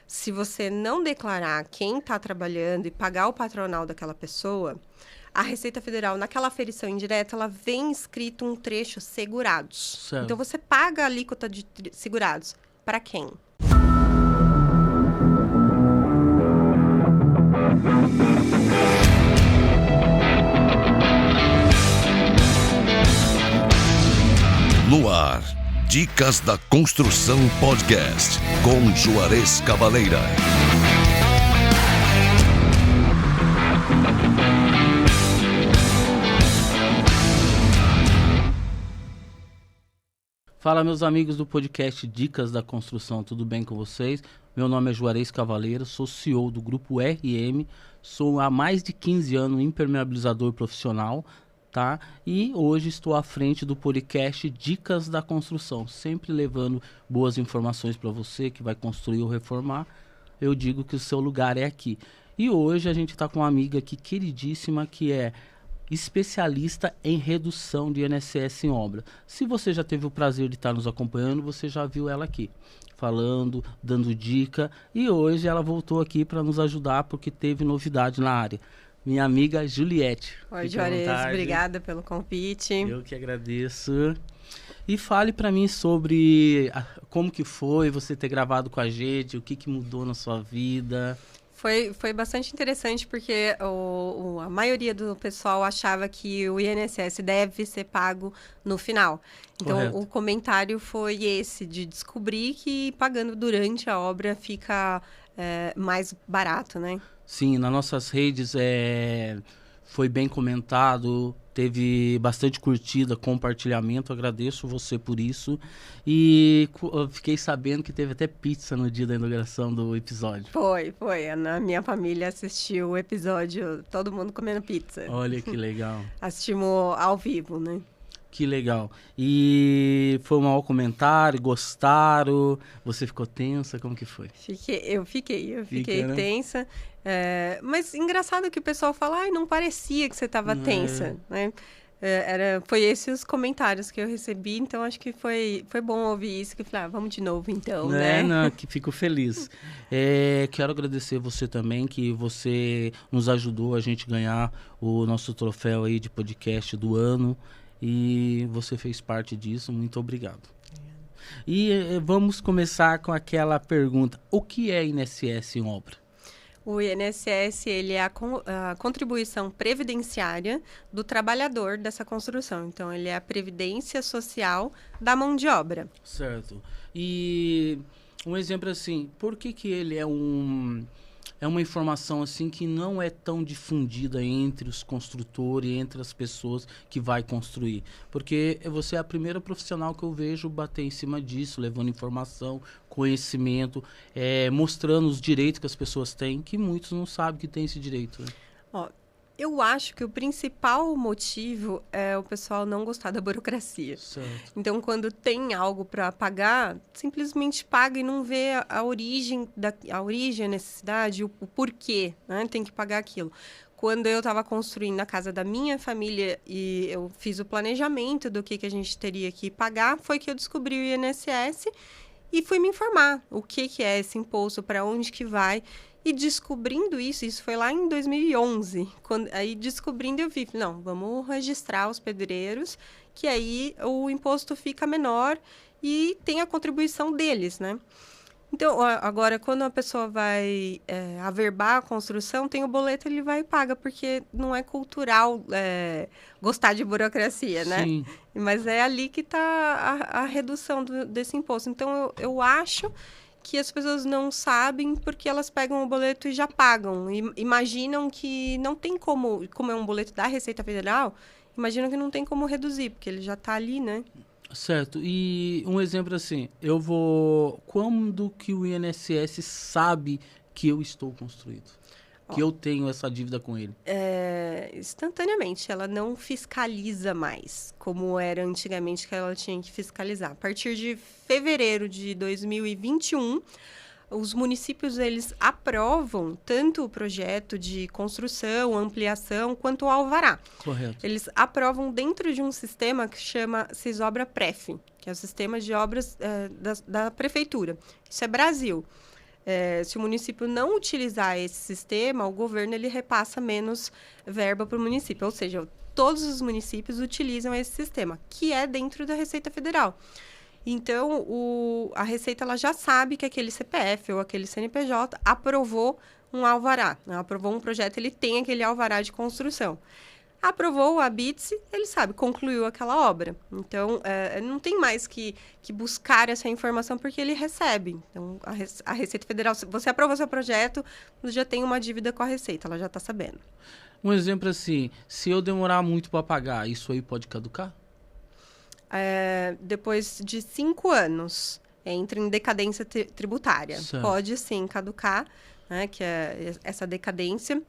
Se você não declarar quem está trabalhando e pagar o patronal daquela pessoa, a Receita Federal, naquela aferição indireta, ela vem escrito um trecho segurados. Certo. Então, você paga a alíquota de segurados. Para quem? No ar, Dicas da Construção Podcast, com Juarez Cavaleira. Fala, meus amigos do podcast Dicas da Construção, tudo bem com vocês? Meu nome é Juarez Cavaleira, sou CEO do Grupo RM, sou há mais de 15 anos impermeabilizador profissional, tá? E hoje estou à frente do podcast Dicas da Construção, sempre levando boas informações para você que vai construir ou reformar. Eu digo que o seu lugar é aqui. E hoje a gente está com uma amiga aqui queridíssima que é especialista em redução de INSS em obra. Se você já teve o prazer de estar nos acompanhando, você já viu ela aqui falando, dando dica, e hoje ela voltou aqui para nos ajudar porque teve novidade na área. Minha amiga Juliette. Oi, Juarez, obrigada pelo convite. Eu que agradeço. E fale para mim sobre como que foi você ter gravado com a gente, o que mudou na sua vida. Foi bastante interessante porque a maioria do pessoal achava que o INSS deve ser pago no final. Então, Correto. O comentário foi esse, de descobrir que pagando durante a obra fica mais barato, né? Sim, nas nossas redes foi bem comentado, teve bastante curtida, compartilhamento, agradeço você por isso. E eu fiquei sabendo que teve até pizza no dia da inauguração do episódio. Foi. Na minha família assistiu o episódio, todo mundo comendo pizza. Olha que legal. Assistimos ao vivo, né? Que legal. E foi um mau comentário, gostaram? Você ficou tensa? Como que foi? Eu fiquei Fica, né? tensa. Mas engraçado que o pessoal fala, ai, não parecia que você estava tensa, né? Foi esses os comentários que eu recebi, então acho que foi bom ouvir isso, que eu falei, vamos de novo então, né? Não, que fico feliz. Quero agradecer você também, que você nos ajudou a gente ganhar o nosso troféu aí de podcast do ano, e você fez parte disso, muito obrigado. E vamos começar com aquela pergunta, o que é INSS em obra? O INSS, ele é a contribuição previdenciária do trabalhador dessa construção. Então, ele é a previdência social da mão de obra. Certo. E um exemplo assim, por que ele é uma informação assim que não é tão difundida entre os construtores, entre as pessoas que vai construir? Porque você é a primeira profissional que eu vejo bater em cima disso, levando informação, conhecimento, mostrando os direitos que as pessoas têm, que muitos não sabem que tem esse direito, né? Eu acho que o principal motivo é o pessoal não gostar da burocracia. Certo. Então, quando tem algo para pagar, simplesmente paga e não vê a origem, a necessidade, o porquê, né? Tem que pagar aquilo. Quando eu estava construindo a casa da minha família e eu fiz o planejamento do que a gente teria que pagar, foi que eu descobri o INSS e fui me informar o que é esse imposto, para onde que vai. E descobrindo isso foi lá em 2011, aí descobrindo eu vi, não, vamos registrar os pedreiros, que aí o imposto fica menor e tem a contribuição deles, né? Então, agora, quando a pessoa vai averbar a construção, tem o boleto, ele vai e paga, porque não é cultural gostar de burocracia, né? Sim. Mas é ali que está a redução desse imposto. Então, eu acho que as pessoas não sabem porque elas pegam o boleto e já pagam. E imaginam que não tem como é um boleto da Receita Federal, imaginam que não tem como reduzir, porque ele já está ali, né? Certo. E um exemplo assim, quando que o INSS sabe que eu estou construído? Que eu tenho essa dívida com ele? Instantaneamente, ela não fiscaliza mais, como era antigamente que ela tinha que fiscalizar. A partir de fevereiro de 2021, os municípios, eles aprovam tanto o projeto de construção, ampliação, quanto o alvará. Correto. Eles aprovam dentro de um sistema que chama Sisobra-Pref, que é o sistema de obras da prefeitura. Isso é Brasil. Se o município não utilizar esse sistema, o governo ele repassa menos verba para o município. Ou seja, todos os municípios utilizam esse sistema, que é dentro da Receita Federal. Então, a Receita ela já sabe que aquele CPF ou aquele CNPJ aprovou um alvará, né? Aprovou um projeto, ele tem aquele alvará de construção. Aprovou a BITS, ele sabe, concluiu aquela obra. Então, não tem mais que buscar essa informação, porque ele recebe. Então, a Receita Federal, se você aprovou seu projeto, você já tem uma dívida com a Receita, ela já está sabendo. Um exemplo assim, se eu demorar muito para pagar, isso aí pode caducar? Depois de 5 anos, entra em decadência tributária. Certo. Pode, sim, caducar, né, que é essa decadência.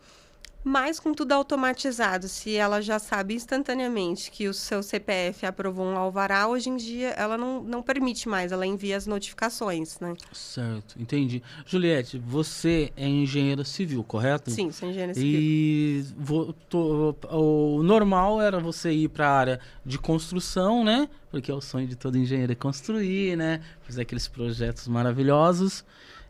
Mas com tudo automatizado, se ela já sabe instantaneamente que o seu CPF aprovou um alvará, hoje em dia ela não permite mais, ela envia as notificações, né? Certo, entendi. Juliette, você é engenheira civil, correto? Sim, sou engenheira civil. E o normal era você ir para a área de construção, né? Porque é o sonho de todo engenheiro é construir, né? Fazer aqueles projetos maravilhosos.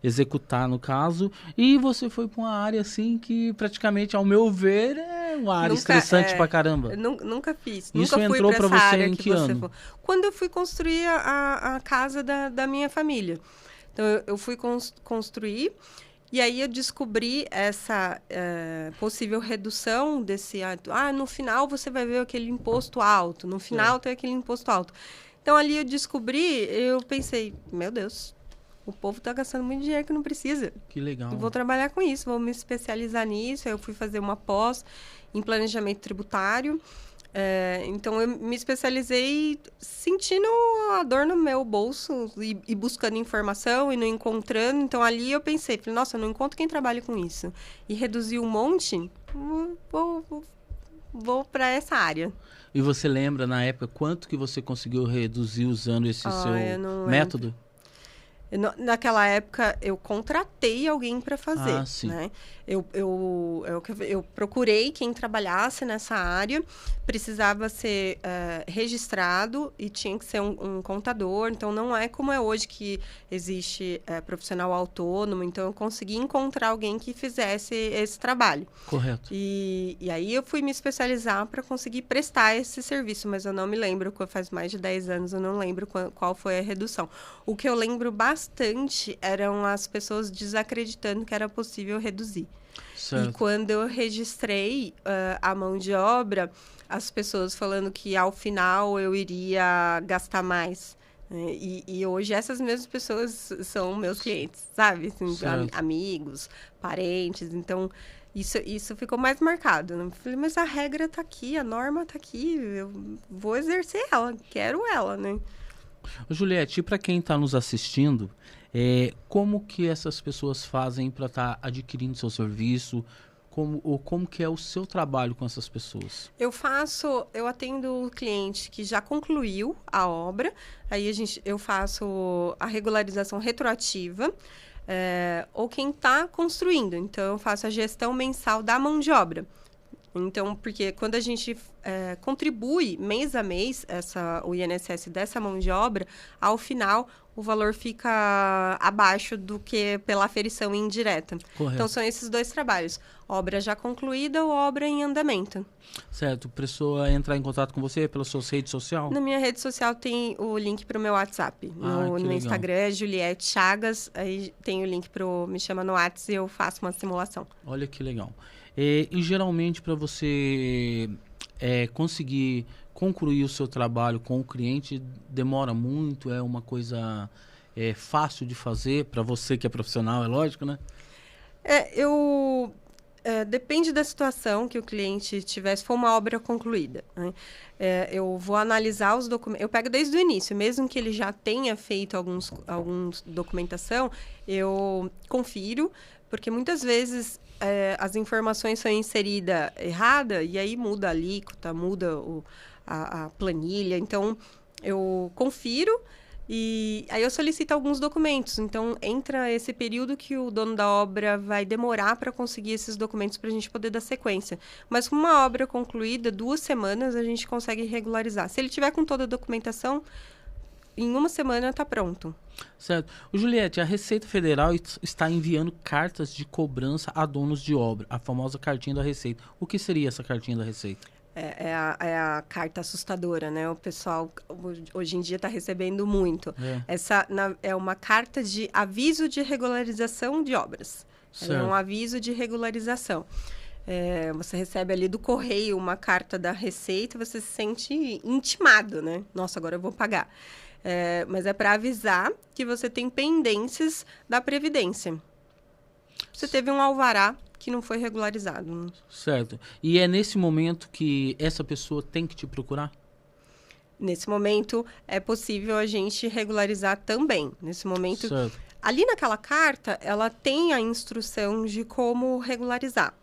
Executar, no caso, e você foi para uma área, assim, que praticamente, ao meu ver, é uma área estressante pra caramba. Nunca fiz. Isso nunca fui entrou para você área em que ano? For. Quando eu fui construir a casa da minha família. Então, eu fui construir, e aí eu descobri essa possível redução desse... no final você vai ver aquele imposto alto, no final tem aquele imposto alto. Então, ali eu pensei, meu Deus... O povo está gastando muito dinheiro que não precisa. Que legal. Eu vou trabalhar com isso, vou me especializar nisso. Eu fui fazer uma pós em planejamento tributário. Então, eu me especializei sentindo a dor no meu bolso e buscando informação e não encontrando. Então, ali eu pensei, nossa, eu não encontro quem trabalhe com isso. E reduzir um monte, vou para essa área. E você lembra, na época, quanto que você conseguiu reduzir usando esse seu método? Naquela época, eu contratei alguém para fazer, sim. né? Eu procurei quem trabalhasse nessa área, precisava ser registrado e tinha que ser um contador. Então, não é como é hoje que existe profissional autônomo. Então, eu consegui encontrar alguém que fizesse esse trabalho. Correto. E aí, eu fui me especializar para conseguir prestar esse serviço, mas eu não me lembro, faz mais de 10 anos, eu não lembro qual foi a redução. O que eu lembro bastante eram as pessoas desacreditando que era possível reduzir. Certo. E quando eu registrei a mão de obra, as pessoas falando que ao final eu iria gastar mais. E hoje essas mesmas pessoas são meus clientes, sabe? Assim, amigos, parentes. Então, isso ficou mais marcado. Né? Eu falei, mas a regra tá aqui, a norma tá aqui, eu vou exercer ela, quero ela, né? Juliette, e para quem está nos assistindo, como que essas pessoas fazem para estar adquirindo seu serviço? Como que é o seu trabalho com essas pessoas? Eu atendo o cliente que já concluiu a obra, aí eu faço a regularização retroativa, ou quem está construindo. Então, eu faço a gestão mensal da mão de obra. Então, porque quando a gente contribui mês a mês o INSS dessa mão de obra, ao final o valor fica abaixo do que pela aferição indireta. Correto. Então, são esses dois trabalhos. Obra já concluída ou obra em andamento. Certo. A pessoa entrar em contato com você pela sua rede social? Na minha rede social tem o link para o meu WhatsApp. No Instagram é Juliette Chagas. Aí tem o link para me chama no WhatsApp e eu faço uma simulação. Olha que legal. E geralmente para você conseguir concluir o seu trabalho com o cliente demora muito? É uma coisa fácil de fazer para você que é profissional, é lógico, né? Depende da situação que o cliente tiver, se for uma obra concluída. Né? Eu vou analisar os documentos. Eu pego desde o início, mesmo que ele já tenha feito alguns documentação, eu confiro, porque muitas vezes as informações são inseridas errada e aí muda a alíquota, muda a planilha. Então, eu confiro e aí eu solicito alguns documentos. Então, entra esse período que o dono da obra vai demorar para conseguir esses documentos para a gente poder dar sequência. Mas com uma obra concluída, 2 semanas, a gente consegue regularizar. Se ele tiver com toda a documentação, em uma semana está pronto. Certo. Juliette, a Receita Federal está enviando cartas de cobrança a donos de obra, a famosa cartinha da Receita. O que seria essa cartinha da Receita? É a carta assustadora, né? O pessoal hoje em dia está recebendo muito. Essa é uma carta de aviso de regularização de obras. É um aviso de regularização. Você recebe ali do correio uma carta da Receita, você se sente intimado, né? Nossa, agora eu vou pagar. Mas é para avisar que você tem pendências da Previdência. Você teve um alvará que não foi regularizado. Certo. E é nesse momento que essa pessoa tem que te procurar? Nesse momento, é possível a gente regularizar também. Nesse momento, certo. Ali naquela carta, ela tem a instrução de como regularizar.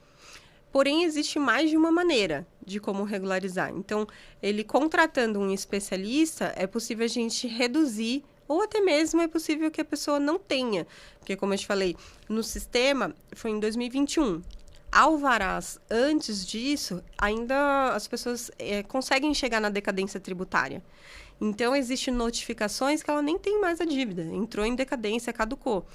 Porém, existe mais de uma maneira de como regularizar. Então, ele contratando um especialista, é possível a gente reduzir, ou até mesmo é possível que a pessoa não tenha. Porque, como eu te falei, no sistema, foi em 2021. Alvarás, antes disso, ainda as pessoas conseguem chegar na decadência tributária. Então, existem notificações que ela nem tem mais a dívida. Entrou em decadência, caducou.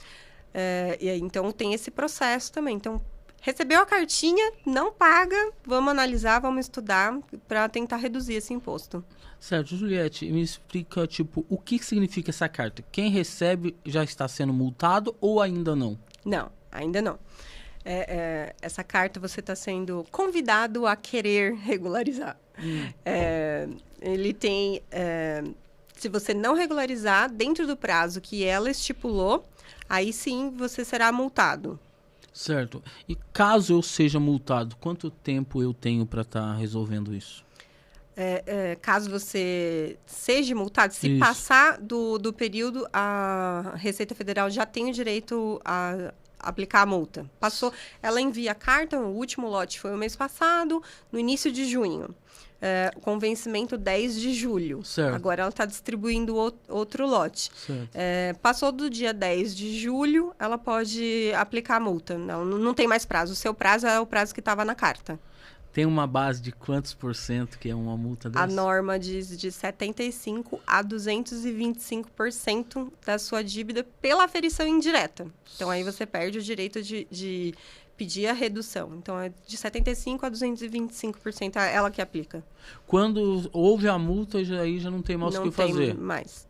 Então, tem esse processo também. Então, recebeu a cartinha, não paga, vamos analisar, vamos estudar para tentar reduzir esse imposto. Certo. Juliette, me explica, o que significa essa carta? Quem recebe já está sendo multado ou ainda não? Não, ainda não. Essa carta você está sendo convidado a querer regularizar. Ele tem... se você não regularizar dentro do prazo que ela estipulou, aí sim você será multado. Certo. E caso eu seja multado, quanto tempo eu tenho para estar resolvendo isso? Caso você seja multado, se passar do período, a Receita Federal já tem o direito a aplicar a multa. Passou, ela envia a carta, o último lote foi o mês passado, no início de junho. Com vencimento 10 de julho. Certo. Agora ela está distribuindo outro lote. Passou do dia 10 de julho, ela pode aplicar a multa. Não tem mais prazo. O seu prazo é o prazo que estava na carta. Tem uma base de quantos por cento que é uma multa dessa? A norma diz de 75% a 225% da sua dívida pela aferição indireta. Então, aí você perde o direito de pedir a redução. Então, é de 75% a 225%, é ela que aplica. Quando houve a multa, aí já não tem mais o que fazer. Não tem mais.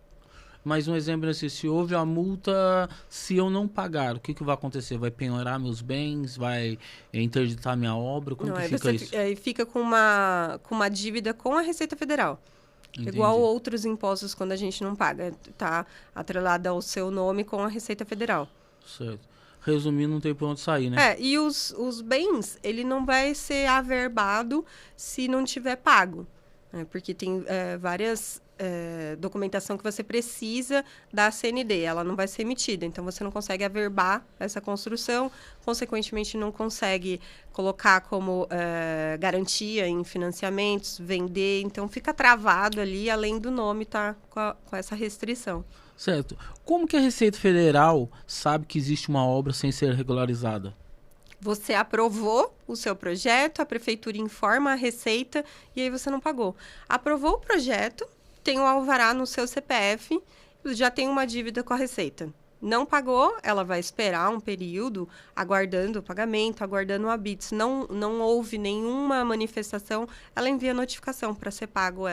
Mais um exemplo assim, se houve a multa, se eu não pagar, o que vai acontecer? Vai penhorar meus bens? Vai interditar minha obra? Como que fica isso? Aí fica com uma dívida com a Receita Federal. Entendi. Igual outros impostos quando a gente não paga. Está atrelada ao seu nome com a Receita Federal. Certo. Resumindo, não tem por onde sair, né? E os bens, ele não vai ser averbado se não tiver pago. Porque tem várias documentação que você precisa da CND. Ela não vai ser emitida. Então, você não consegue averbar essa construção. Consequentemente, não consegue colocar como garantia em financiamentos, vender. Então, fica travado ali, além do nome estar com essa restrição. Certo. Como que a Receita Federal sabe que existe uma obra sem ser regularizada? Você aprovou o seu projeto, a prefeitura informa a Receita e aí você não pagou. Aprovou o projeto, tem o alvará no seu CPF, já tem uma dívida com a Receita. Não pagou, ela vai esperar um período aguardando o pagamento, aguardando o habitus. Não houve nenhuma manifestação, ela envia notificação para ser pago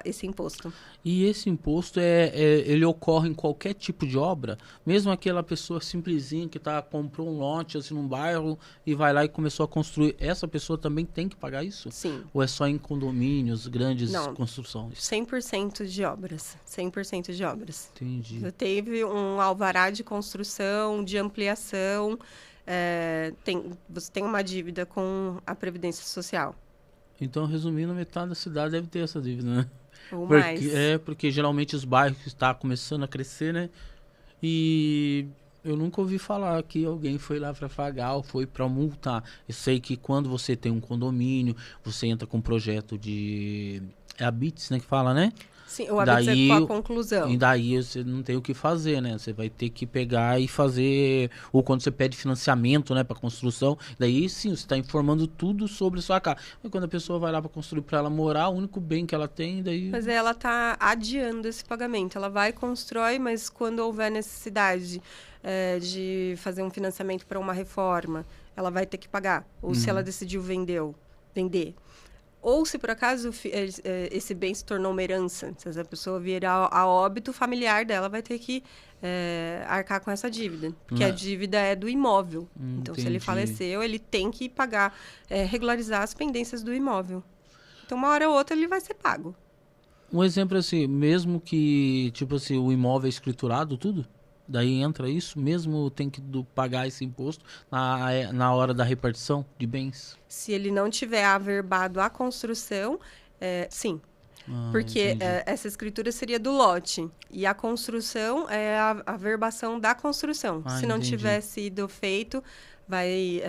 esse imposto. E esse imposto ele ocorre em qualquer tipo de obra? Mesmo aquela pessoa simplesinha que comprou um lote assim, num bairro e vai lá e começou a construir, essa pessoa também tem que pagar isso? Sim. Ou é só em condomínios, grandes construções? 100% de obras. 100% de obras. Entendi. Teve um alvará de construção, de ampliação, você tem uma dívida com a Previdência Social. Então, resumindo, metade da cidade deve ter essa dívida, né? Ou mais. Porque geralmente os bairros estão começando a crescer, né? E eu nunca ouvi falar que alguém foi lá para pagar ou foi para multar. Eu sei que quando você tem um condomínio, você entra com um projeto de habites, né? Que fala, né? Sim, o hábito é com a conclusão. E daí você não tem o que fazer, né? Você vai ter que pegar e fazer... Ou quando você pede financiamento, né, para construção, daí sim, você está informando tudo sobre a sua casa. Mas quando a pessoa vai lá para construir para ela morar, o único bem que ela tem, daí... Mas aí ela está adiando esse pagamento. Ela vai, constrói, mas quando houver necessidade de fazer um financiamento para uma reforma, ela vai ter que pagar. Ou se ela decidiu vender. Ou se, por acaso, esse bem se tornou uma herança. Se a pessoa vier a óbito, o familiar dela vai ter que arcar com essa dívida. Porque a dívida é do imóvel. Então, se ele faleceu, ele tem que pagar, regularizar as pendências do imóvel. Então, uma hora ou outra, ele vai ser pago. Um exemplo assim, mesmo que, tipo assim, o imóvel é escriturado, tudo? Daí entra isso, mesmo tem que pagar esse imposto na hora da repartição de bens? Se ele não tiver averbado a construção, sim. Porque essa escritura seria do lote. E a construção é a averbação da construção. Se não tiver sido feito, vai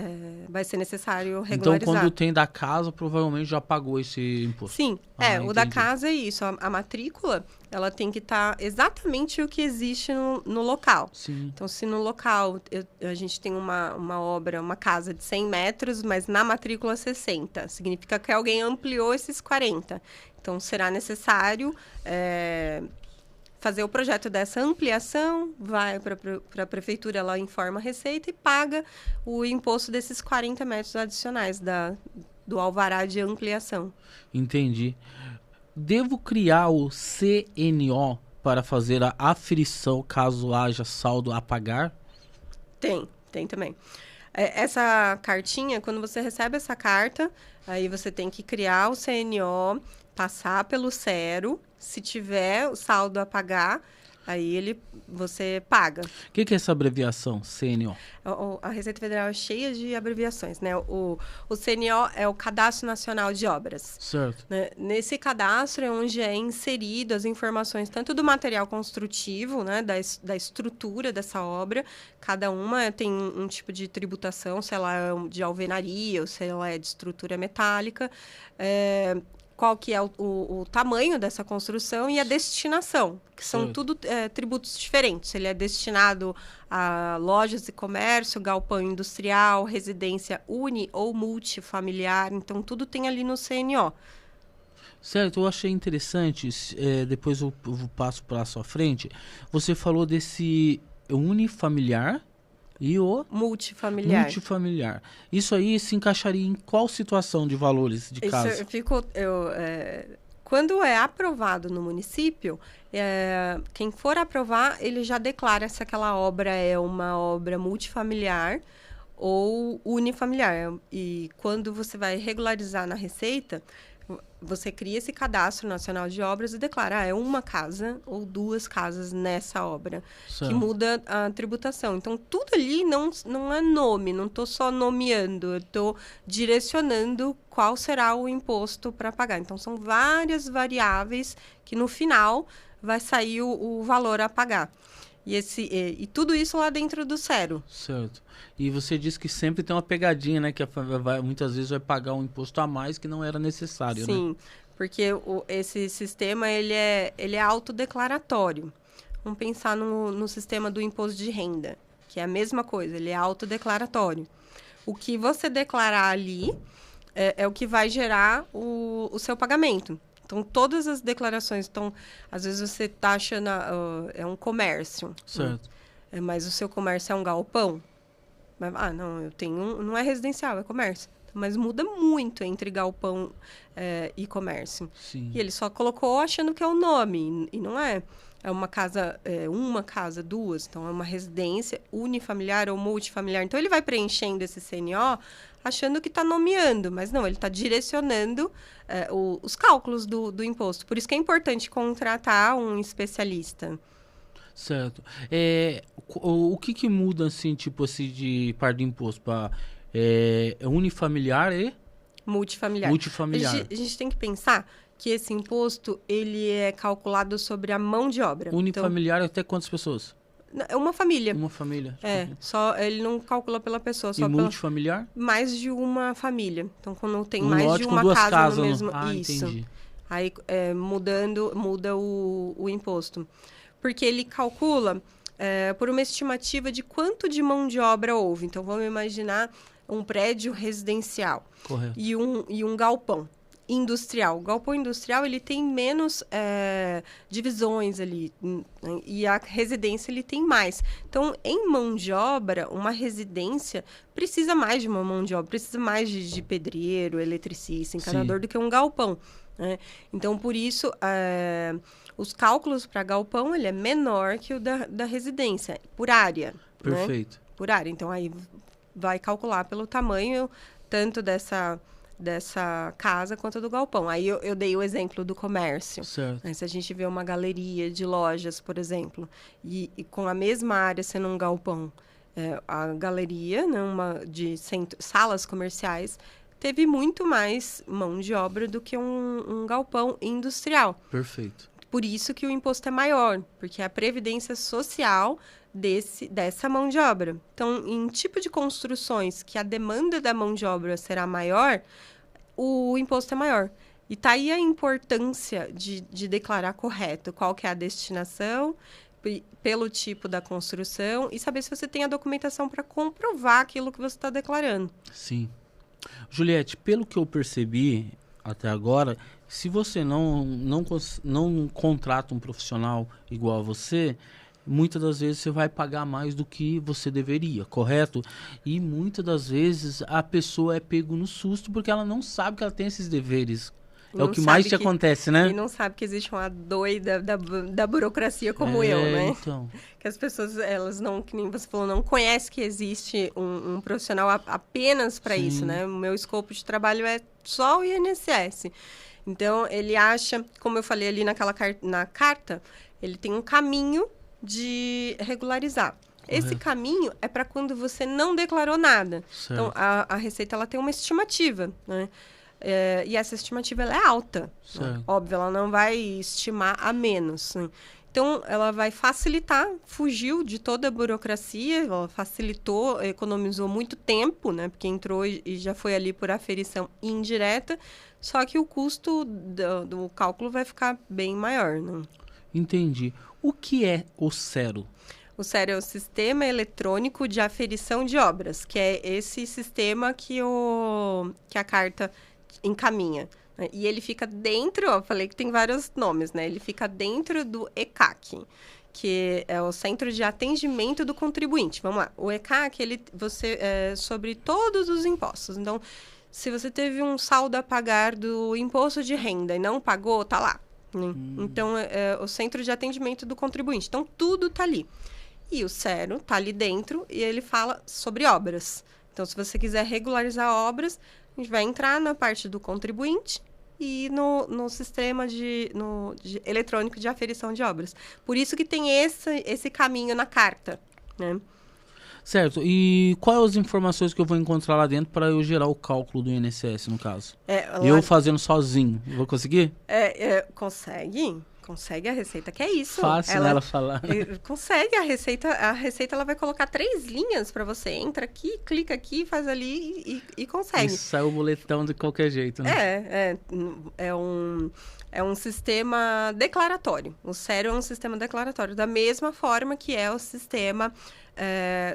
ser necessário regularizar. Então, quando tem da casa, provavelmente já pagou esse imposto. Sim, o da casa é isso. A matrícula, ela tem que estar exatamente o que existe no local. Sim. Então, se no local a gente tem uma obra, uma casa de 100 metros, mas na matrícula 60, significa que alguém ampliou esses 40. Então, será necessário fazer o projeto dessa ampliação, vai para a prefeitura, ela informa a Receita e paga o imposto desses 40 metros adicionais do alvará de ampliação. Entendi. Devo criar o CNO para fazer a aferição caso haja saldo a pagar? Tem também. Essa cartinha, quando você recebe essa carta, aí você tem que criar o CNO, passar pelo Cero. Se tiver o saldo a pagar, aí você paga. O que é essa abreviação, CNO? A Receita Federal é cheia de abreviações, né? O CNO é o Cadastro Nacional de Obras. Certo. Né? Nesse cadastro é onde é inserido as informações tanto do material construtivo, né? Da estrutura dessa obra. Cada uma tem um tipo de tributação, se ela é de alvenaria ou se ela é de estrutura metálica. Qual que é o tamanho dessa construção e a destinação, que são tudo tributos diferentes. Ele é destinado a lojas e comércio, galpão industrial, residência ou multifamiliar, então tudo tem ali no CNO. Certo, eu achei interessante, depois eu passo para a sua frente, você falou desse unifamiliar e o multifamiliar. Isso aí se encaixaria em qual situação de valores de casa? Quando é aprovado no município, quem for aprovar, ele já declara se aquela obra é uma obra multifamiliar ou unifamiliar. E quando você vai regularizar na Receita, você cria esse cadastro nacional de obras e declara, é uma casa ou duas casas nessa obra, que muda a tributação. Então, tudo ali não é nome, não estou só nomeando, eu estou direcionando qual será o imposto para pagar. Então, são várias variáveis que, no final, vai sair o valor a pagar. E tudo isso lá dentro do Cero. Certo. E você disse que sempre tem uma pegadinha, né? Que muitas vezes vai pagar um imposto a mais que não era necessário, né? Sim, porque esse sistema ele é autodeclaratório. Vamos pensar no sistema do imposto de renda, que é a mesma coisa, ele é autodeclaratório. O que você declarar ali é o que vai gerar o seu pagamento. Então, todas as declarações estão... Às vezes você está achando... é um comércio. Certo. Mas o seu comércio é um galpão? Não, eu tenho... Não é residencial, é comércio. Mas muda muito entre galpão e comércio. Sim. E ele só colocou achando que é o nome. E não é. É uma casa, duas. Então, é uma residência unifamiliar ou multifamiliar. Então, ele vai preenchendo esse CNO achando que está nomeando. Mas não, ele está direcionando os cálculos do imposto. Por isso que é importante contratar um especialista. Certo. O que muda, assim, tipo assim, de par de imposto para unifamiliar e... Multifamiliar. A gente tem que pensar que esse imposto, ele é calculado sobre a mão de obra. Unifamiliar então, até quantas pessoas? É uma família. Uma família. Só ele não calcula pela pessoa. Só multifamiliar? Mais de uma família. Então, quando tem um mais lote de com uma duas casa casas no mesmo... Isso. Entendi. Aí muda o imposto. Porque ele calcula por uma estimativa de quanto de mão de obra houve. Então, vamos imaginar um prédio residencial. Correto. E um galpão industrial. O galpão industrial, ele tem menos divisões ali, né? E a residência, ele tem mais. Então, em mão de obra, uma residência precisa mais de uma mão de obra, precisa mais de pedreiro, eletricista, encanador do que um galpão, né? Então, por isso, os cálculos para galpão, ele é menor que o da residência, por área. Perfeito. Né? Por área. Então, aí vai calcular pelo tamanho, tanto dessa casa quanto do galpão. Aí eu dei o exemplo do comércio. Certo. Né? Se a gente vê uma galeria de lojas, por exemplo, e com a mesma área sendo um galpão, a galeria, né, de salas comerciais, teve muito mais mão de obra do que um galpão industrial. Perfeito. Por isso que o imposto é maior, porque é a previdência social dessa mão de obra. Então, em tipo de construções que a demanda da mão de obra será maior, o imposto é maior. E tá aí a importância de declarar correto qual que é a destinação, pelo tipo da construção, e saber se você tem a documentação para comprovar aquilo que você está declarando. Sim. Juliette, pelo que eu percebi até agora, se você não contrata um profissional igual a você, muitas das vezes você vai pagar mais do que você deveria, correto? E muitas das vezes a pessoa é pego no susto porque ela não sabe que ela tem esses deveres. É o que mais te acontece, né? E não sabe que existe uma doida da burocracia como eu, né? Então. Que as pessoas, elas não, que nem você falou, não conhecem que existe um profissional apenas para isso, né? O meu escopo de trabalho é só o INSS. Então, ele acha, como eu falei ali na carta, ele tem um caminho de regularizar. Esse caminho é para quando você não declarou nada. Certo. Então, a Receita, ela tem uma estimativa, né? E essa estimativa, ela é alta. Né? Óbvio, ela não vai estimar a menos. Né? Então, ela vai facilitar, fugiu de toda a burocracia, ela facilitou, economizou muito tempo, né? Porque entrou e já foi ali por aferição indireta, só que o custo do cálculo vai ficar bem maior. Né? Entendi. O que é o SERO? O SERO é o Sistema Eletrônico de Aferição de Obras, que é esse sistema que a carta encaminha. Né? E ele fica dentro, eu falei que tem vários nomes, né? Ele fica dentro do ECAC, que é o Centro de Atendimento do Contribuinte. Vamos lá. O ECAC, é sobre todos os impostos. Então, se você teve um saldo a pagar do imposto de renda e não pagou, tá lá. Né? Então, é o Centro de Atendimento do Contribuinte. Então, tudo tá ali. E o SERO tá ali dentro e ele fala sobre obras. Então, se você quiser regularizar obras, a gente vai entrar na parte do contribuinte e no sistema de eletrônico de aferição de obras. Por isso que tem esse caminho na carta, né? Certo. E quais as informações que eu vou encontrar lá dentro para eu gerar o cálculo do INSS, no caso? Eu fazendo sozinho. Vou conseguir? Consegue a Receita, que é isso. Fácil ela falar. Consegue a Receita ela vai colocar 3 linhas para você. Entra aqui, clica aqui, faz ali e consegue. E sai o boletão de qualquer jeito, né? É um sistema declaratório. O SERO é um sistema declaratório, da mesma forma que é o sistema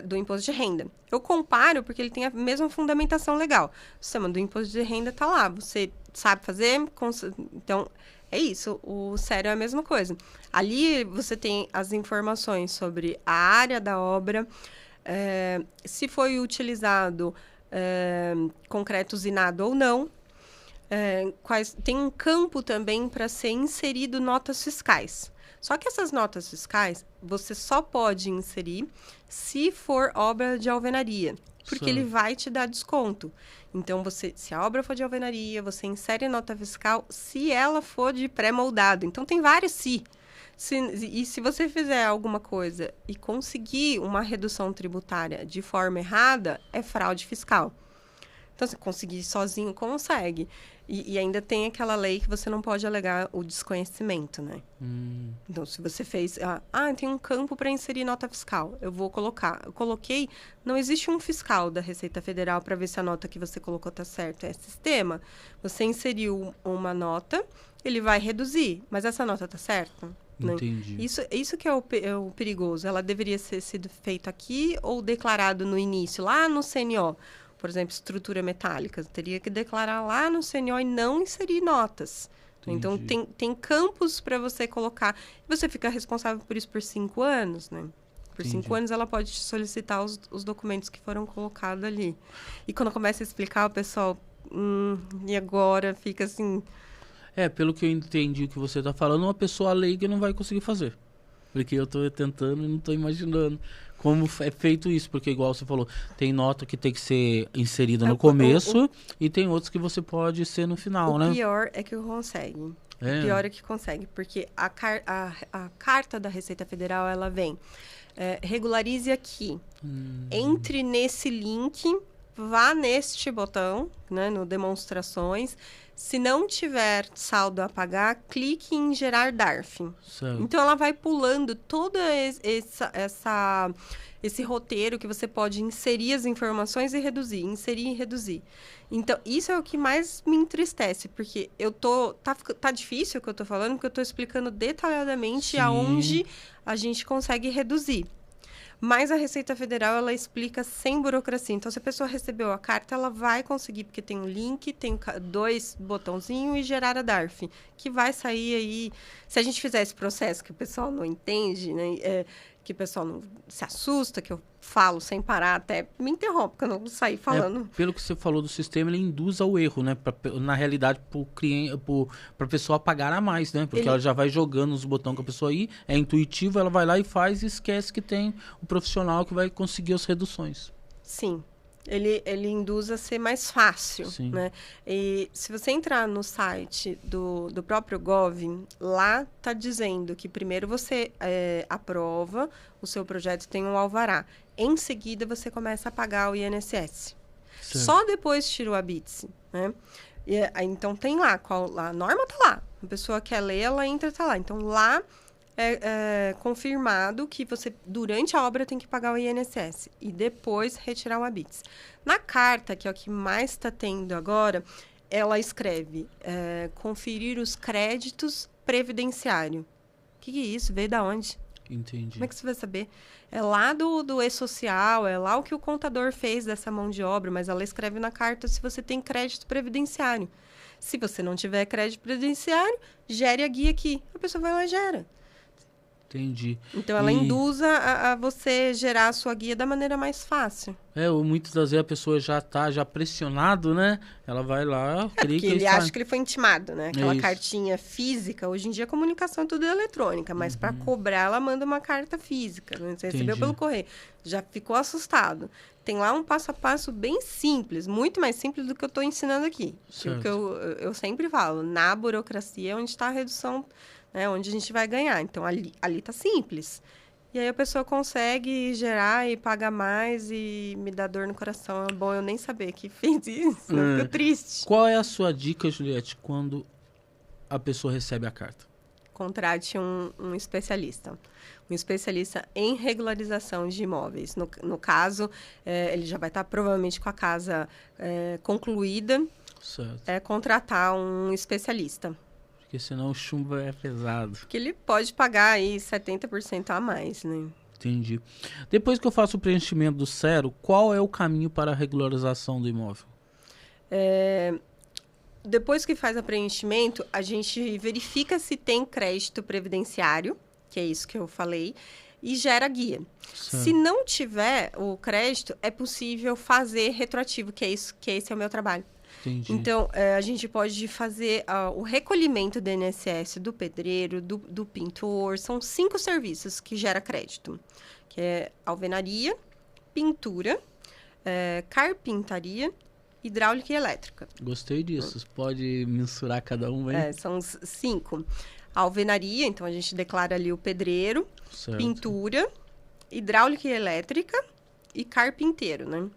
do imposto de renda. Eu comparo porque ele tem a mesma fundamentação legal. O sistema do imposto de renda está lá. Você sabe fazer, então... É isso, o SERO é a mesma coisa. Ali você tem as informações sobre a área da obra, se foi utilizado concreto usinado ou não. Tem um campo também para ser inserido notas fiscais. Só que essas notas fiscais você só pode inserir se for obra de alvenaria. Porque ele vai te dar desconto. Então, se a obra for de alvenaria, você insere nota fiscal se ela for de pré-moldado. Então, tem vários se. E se você fizer alguma coisa e conseguir uma redução tributária de forma errada, é fraude fiscal. Então, se conseguir sozinho, consegue. E ainda tem aquela lei que você não pode alegar o desconhecimento, né? Então, se você fez... tem um campo para inserir nota fiscal. Eu vou colocar. Eu coloquei... Não existe um fiscal da Receita Federal para ver se a nota que você colocou está certa. É sistema. Você inseriu uma nota, ele vai reduzir. Mas essa nota está certa? Entendi. Isso que é o perigoso. Ela deveria ter sido feita aqui ou declarado no início, lá no CNO. Por exemplo, estrutura metálica. Teria que declarar lá no CNO e não inserir notas. Entendi. Então, tem campos para você colocar. Você fica responsável por isso por 5 anos, né? Por 5 anos, ela pode te solicitar os documentos que foram colocados ali. E quando começa a explicar, o pessoal... e agora fica assim... Pelo que eu entendi o que você está falando, uma pessoa leiga não vai conseguir fazer. Porque eu estou tentando e não estou imaginando como é feito isso. Porque, igual você falou, tem nota que tem que ser inserida no começo e tem outros que você pode ser no final, né? O pior é que consegue. O pior é que consegue. Porque a carta da Receita Federal, ela vem... regularize aqui. Entre nesse link, vá neste botão, né, no demonstrações. Se não tiver saldo a pagar, clique em gerar DARF. Certo. Então, ela vai pulando todo esse roteiro que você pode inserir as informações e reduzir, inserir e reduzir. Então, isso é o que mais me entristece, porque tá difícil o que eu tô falando, porque eu tô explicando detalhadamente aonde a gente consegue reduzir. Mas a Receita Federal, ela explica sem burocracia. Então, se a pessoa recebeu a carta, ela vai conseguir, porque tem um link, tem 2 botãozinhos e gerar a DARF, que vai sair aí... Se a gente fizer esse processo que o pessoal não entende, né, que o pessoal não se assusta, que eu falo sem parar, até me interrompe, porque eu não saí falando. Pelo que você falou do sistema, ele induz ao erro, né? Na realidade, para a pessoa pagar a mais, né? Porque ela já vai jogando os botões com a pessoa aí, é intuitivo, ela vai lá e faz e esquece que tem o profissional que vai conseguir as reduções. Sim. Ele induz a ser mais fácil, né? E se você entrar no site do próprio Gov, lá está dizendo que primeiro você aprova o seu projeto, tem um alvará. Em seguida, você começa a pagar o INSS. Certo. Só depois tira o ABITSE, né? Então, tem lá, a norma está lá. A pessoa quer ler, ela entra, está lá. Então, lá... É confirmado que você, durante a obra, tem que pagar o INSS e depois retirar o ABITS. Na carta, que é o que mais está tendo agora, ela escreve conferir os créditos previdenciário. O que é isso? Veio da onde? Entendi. Como é que você vai saber? É lá do E-Social, é lá o que o contador fez dessa mão de obra, mas ela escreve na carta se você tem crédito previdenciário. Se você não tiver crédito previdenciário, gere a guia aqui. A pessoa vai lá e gera. Entendi. Então, ela induz a você gerar a sua guia da maneira mais fácil. Muitas das vezes a pessoa já está pressionado, né? Ela vai lá, clica porque ele acha que ele foi intimado, né? Aquela cartinha física. Hoje em dia, a comunicação é tudo eletrônica. Mas para cobrar, ela manda uma carta física. Né? Você recebeu pelo correio. Já ficou assustado. Tem lá um passo a passo bem simples. Muito mais simples do que eu estou ensinando aqui. Que eu sempre falo. Na burocracia é onde está a redução... onde a gente vai ganhar. Então, ali tá simples. E aí a pessoa consegue gerar e pagar mais e me dá dor no coração. É bom eu nem saber que fez isso. Eu fico triste. Qual é a sua dica, Juliette, quando a pessoa recebe a carta? Contrate um especialista. Um especialista em regularização de imóveis. No caso, ele já vai estar provavelmente com a casa concluída. Certo. Contratar um especialista. Porque senão o chumbo é pesado. Porque ele pode pagar aí 70% a mais, né? Entendi. Depois que eu faço o preenchimento do zero, qual é o caminho para a regularização do imóvel? Depois que faz o preenchimento, a gente verifica se tem crédito previdenciário, que é isso que eu falei, e gera guia. Certo. Se não tiver o crédito, é possível fazer retroativo, que esse é o meu trabalho. Entendi. Então, a gente pode fazer o recolhimento do INSS do pedreiro, do pintor. São 5 serviços que gera crédito. Que é alvenaria, pintura, carpintaria, hidráulica e elétrica. Gostei disso. Você pode mensurar cada um aí? São 5. Alvenaria, então a gente declara ali o pedreiro. Certo. Pintura, hidráulica e elétrica e carpinteiro, né?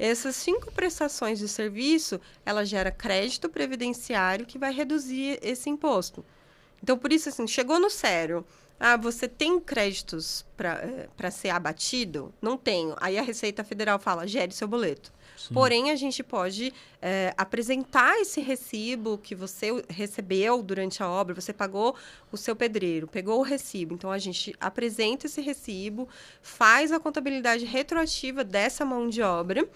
Essas 5 prestações de serviço, ela gera crédito previdenciário que vai reduzir esse imposto. Então, por isso, assim, chegou no sério. Você tem créditos para ser abatido? Não tenho. Aí a Receita Federal fala, gere seu boleto. Sim. Porém, a gente pode apresentar esse recibo que você recebeu durante a obra, você pagou o seu pedreiro, pegou o recibo. Então, a gente apresenta esse recibo, faz a contabilidade retroativa dessa mão de obra,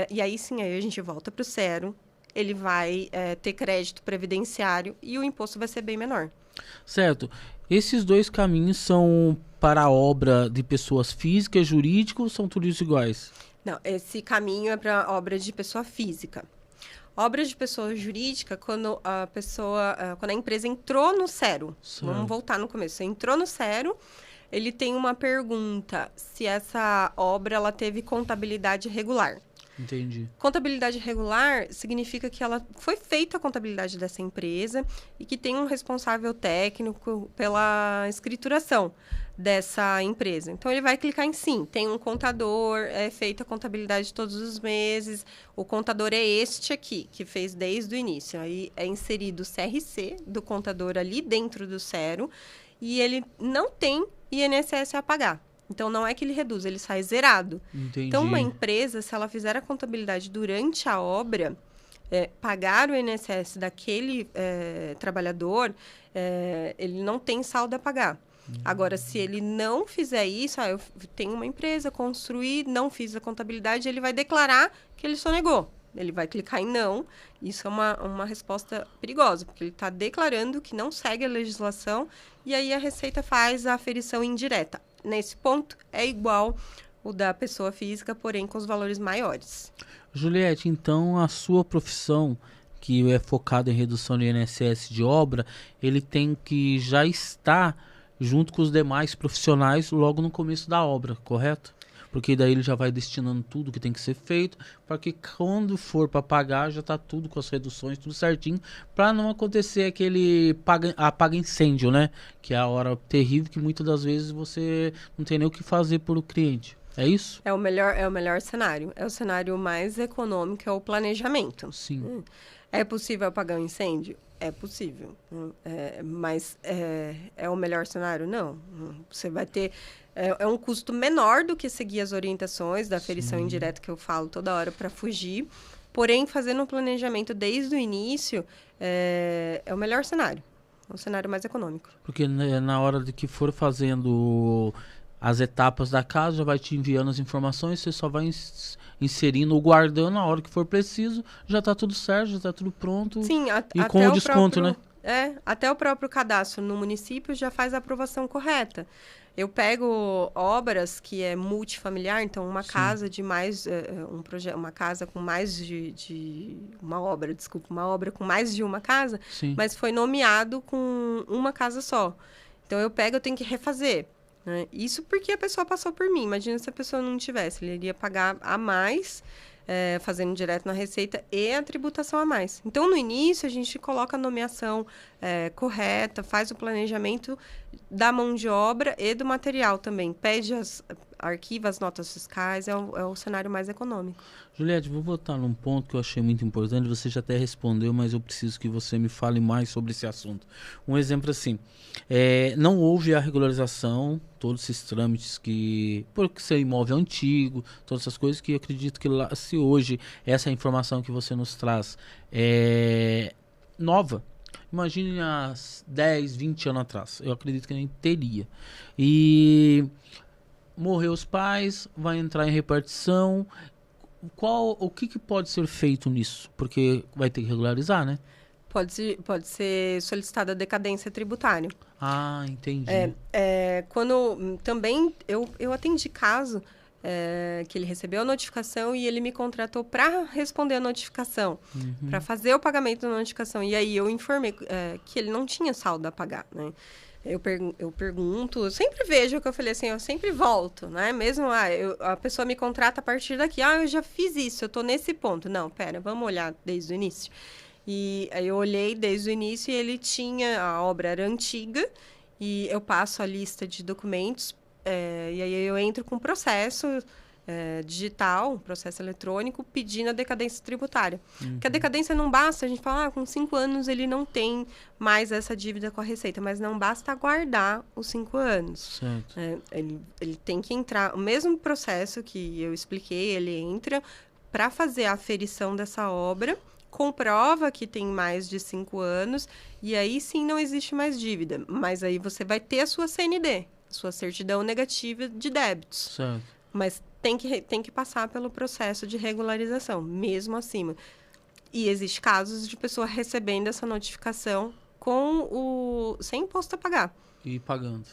e aí sim, aí a gente volta para o zero, ele vai ter crédito previdenciário e o imposto vai ser bem menor. Certo. Esses 2 caminhos são para a obra de pessoas físicas, jurídicas, ou são todos iguais? Não, esse caminho é para obra de pessoa física. Obra de pessoa jurídica, quando a empresa entrou no zero. Certo. Vamos voltar no começo. Você entrou no zero, ele tem uma pergunta se essa obra ela teve contabilidade regular. Entendi. Contabilidade regular significa que ela foi feita a contabilidade dessa empresa e que tem um responsável técnico pela escrituração dessa empresa. Então, ele vai clicar em sim. Tem um contador, é feita a contabilidade todos os meses. O contador é este aqui, que fez desde o início. Aí é inserido o CRC do contador ali dentro do zero e ele não tem INSS a pagar. Então, não é que ele reduz, ele sai zerado. Entendi. Então, uma empresa, se ela fizer a contabilidade durante a obra, pagar o INSS daquele trabalhador, ele não tem saldo a pagar. Agora, se ele não fizer isso, eu tenho uma empresa, construí, não fiz a contabilidade, ele vai declarar que ele sonegou. Ele vai clicar em não. Isso é uma resposta perigosa, porque ele está declarando que não segue a legislação e aí a Receita faz a aferição indireta. Nesse ponto, é igual o da pessoa física, porém com os valores maiores. Juliette, então a sua profissão, que é focada em redução de INSS de obra, ele tem que já estar junto com os demais profissionais logo no começo da obra, correto? Porque daí ele já vai destinando tudo que tem que ser feito, para que quando for para pagar já está tudo com as reduções, tudo certinho, para não acontecer aquele apaga incêndio, né? Que é a hora terrível que muitas das vezes você não tem nem o que fazer por o cliente. É isso? É o melhor cenário. É o cenário mais econômico, é o planejamento. Sim. É possível apagar um incêndio? É possível. Mas é o melhor cenário? Não. Você vai ter... É um custo menor do que seguir as orientações da aferição indireta que eu falo toda hora para fugir. Porém, fazendo um planejamento desde o início é o melhor cenário. É o cenário mais econômico. Porque na hora de que for fazendo as etapas da casa, já vai te enviando as informações, você só vai inserindo ou guardando na hora que for preciso, já está tudo certo, já está tudo pronto. Sim, e com o desconto, próprio, né? Até o próprio cadastro no município já faz a aprovação correta. Eu pego obras que é multifamiliar, então uma casa de mais uma casa com mais uma obra com mais de uma casa, mas foi nomeado com uma casa só. Então eu tenho que refazer. Né? Isso porque a pessoa passou por mim. Imagina se a pessoa não tivesse, ele iria pagar a mais, fazendo direto na Receita e a tributação a mais. Então, no início, a gente coloca a nomeação correta, faz o planejamento da mão de obra e do material também. Pede arquiva as notas fiscais, é o cenário mais econômico. Juliette, vou voltar num ponto que eu achei muito importante, você já até respondeu, mas eu preciso que você me fale mais sobre esse assunto. Um exemplo assim, não houve a regularização, todos esses trâmites porque ser imóvel antigo, todas essas coisas que eu acredito que se hoje essa informação que você nos traz é nova, imagine há 10, 20 anos atrás, eu acredito que nem teria. E morreu os pais, vai entrar em repartição. O que pode ser feito nisso? Porque vai ter que regularizar, né? Pode ser solicitada a decadência tributária. Ah, entendi. Quando também eu atendi caso que ele recebeu a notificação e ele me contratou para responder a notificação, para fazer o pagamento da notificação. E aí eu informei que ele não tinha saldo a pagar, né? Eu pergunto, eu sempre vejo o que eu falei assim, eu sempre volto, né? Mesmo a pessoa me contrata a partir daqui, eu já fiz isso, eu tô nesse ponto. Não, pera, vamos olhar desde o início. E aí eu olhei desde o início e ele a obra era antiga, e eu passo a lista de documentos, e aí eu entro com o processo digital, um processo eletrônico, pedindo a decadência tributária. Porque a decadência não basta, a gente fala, com 5 anos ele não tem mais essa dívida com a Receita, mas não basta aguardar os 5 anos. Certo. Ele tem que entrar, o mesmo processo que eu expliquei, ele entra para fazer a aferição dessa obra, comprova que tem mais de 5 anos, e aí sim não existe mais dívida. Mas aí você vai ter a sua CND, sua certidão negativa de débitos. Certo. Mas tem que passar pelo processo de regularização, mesmo acima. E existe casos de pessoa recebendo essa notificação sem imposto a pagar. E pagando.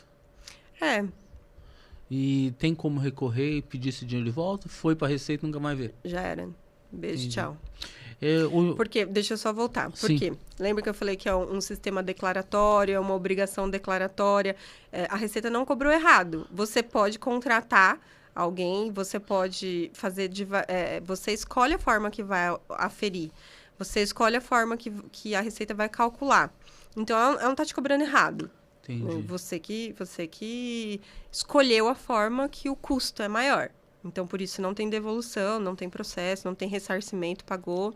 E tem como recorrer e pedir esse dinheiro de volta? Foi para a Receita e nunca mais ver. Já era. Beijo, Entendi. tchau. O... Porque, deixa eu só voltar. Por Sim. quê? Lembra que eu falei que é um sistema declaratório, é uma obrigação declaratória. A Receita não cobrou errado. Você pode contratar alguém, você pode fazer... você escolhe a forma que vai aferir. Você escolhe a forma que a Receita vai calcular. Então, ela não está te cobrando errado. Entendi. Você que escolheu a forma que o custo é maior. Então, por isso, não tem devolução, não tem processo, não tem ressarcimento, pagou.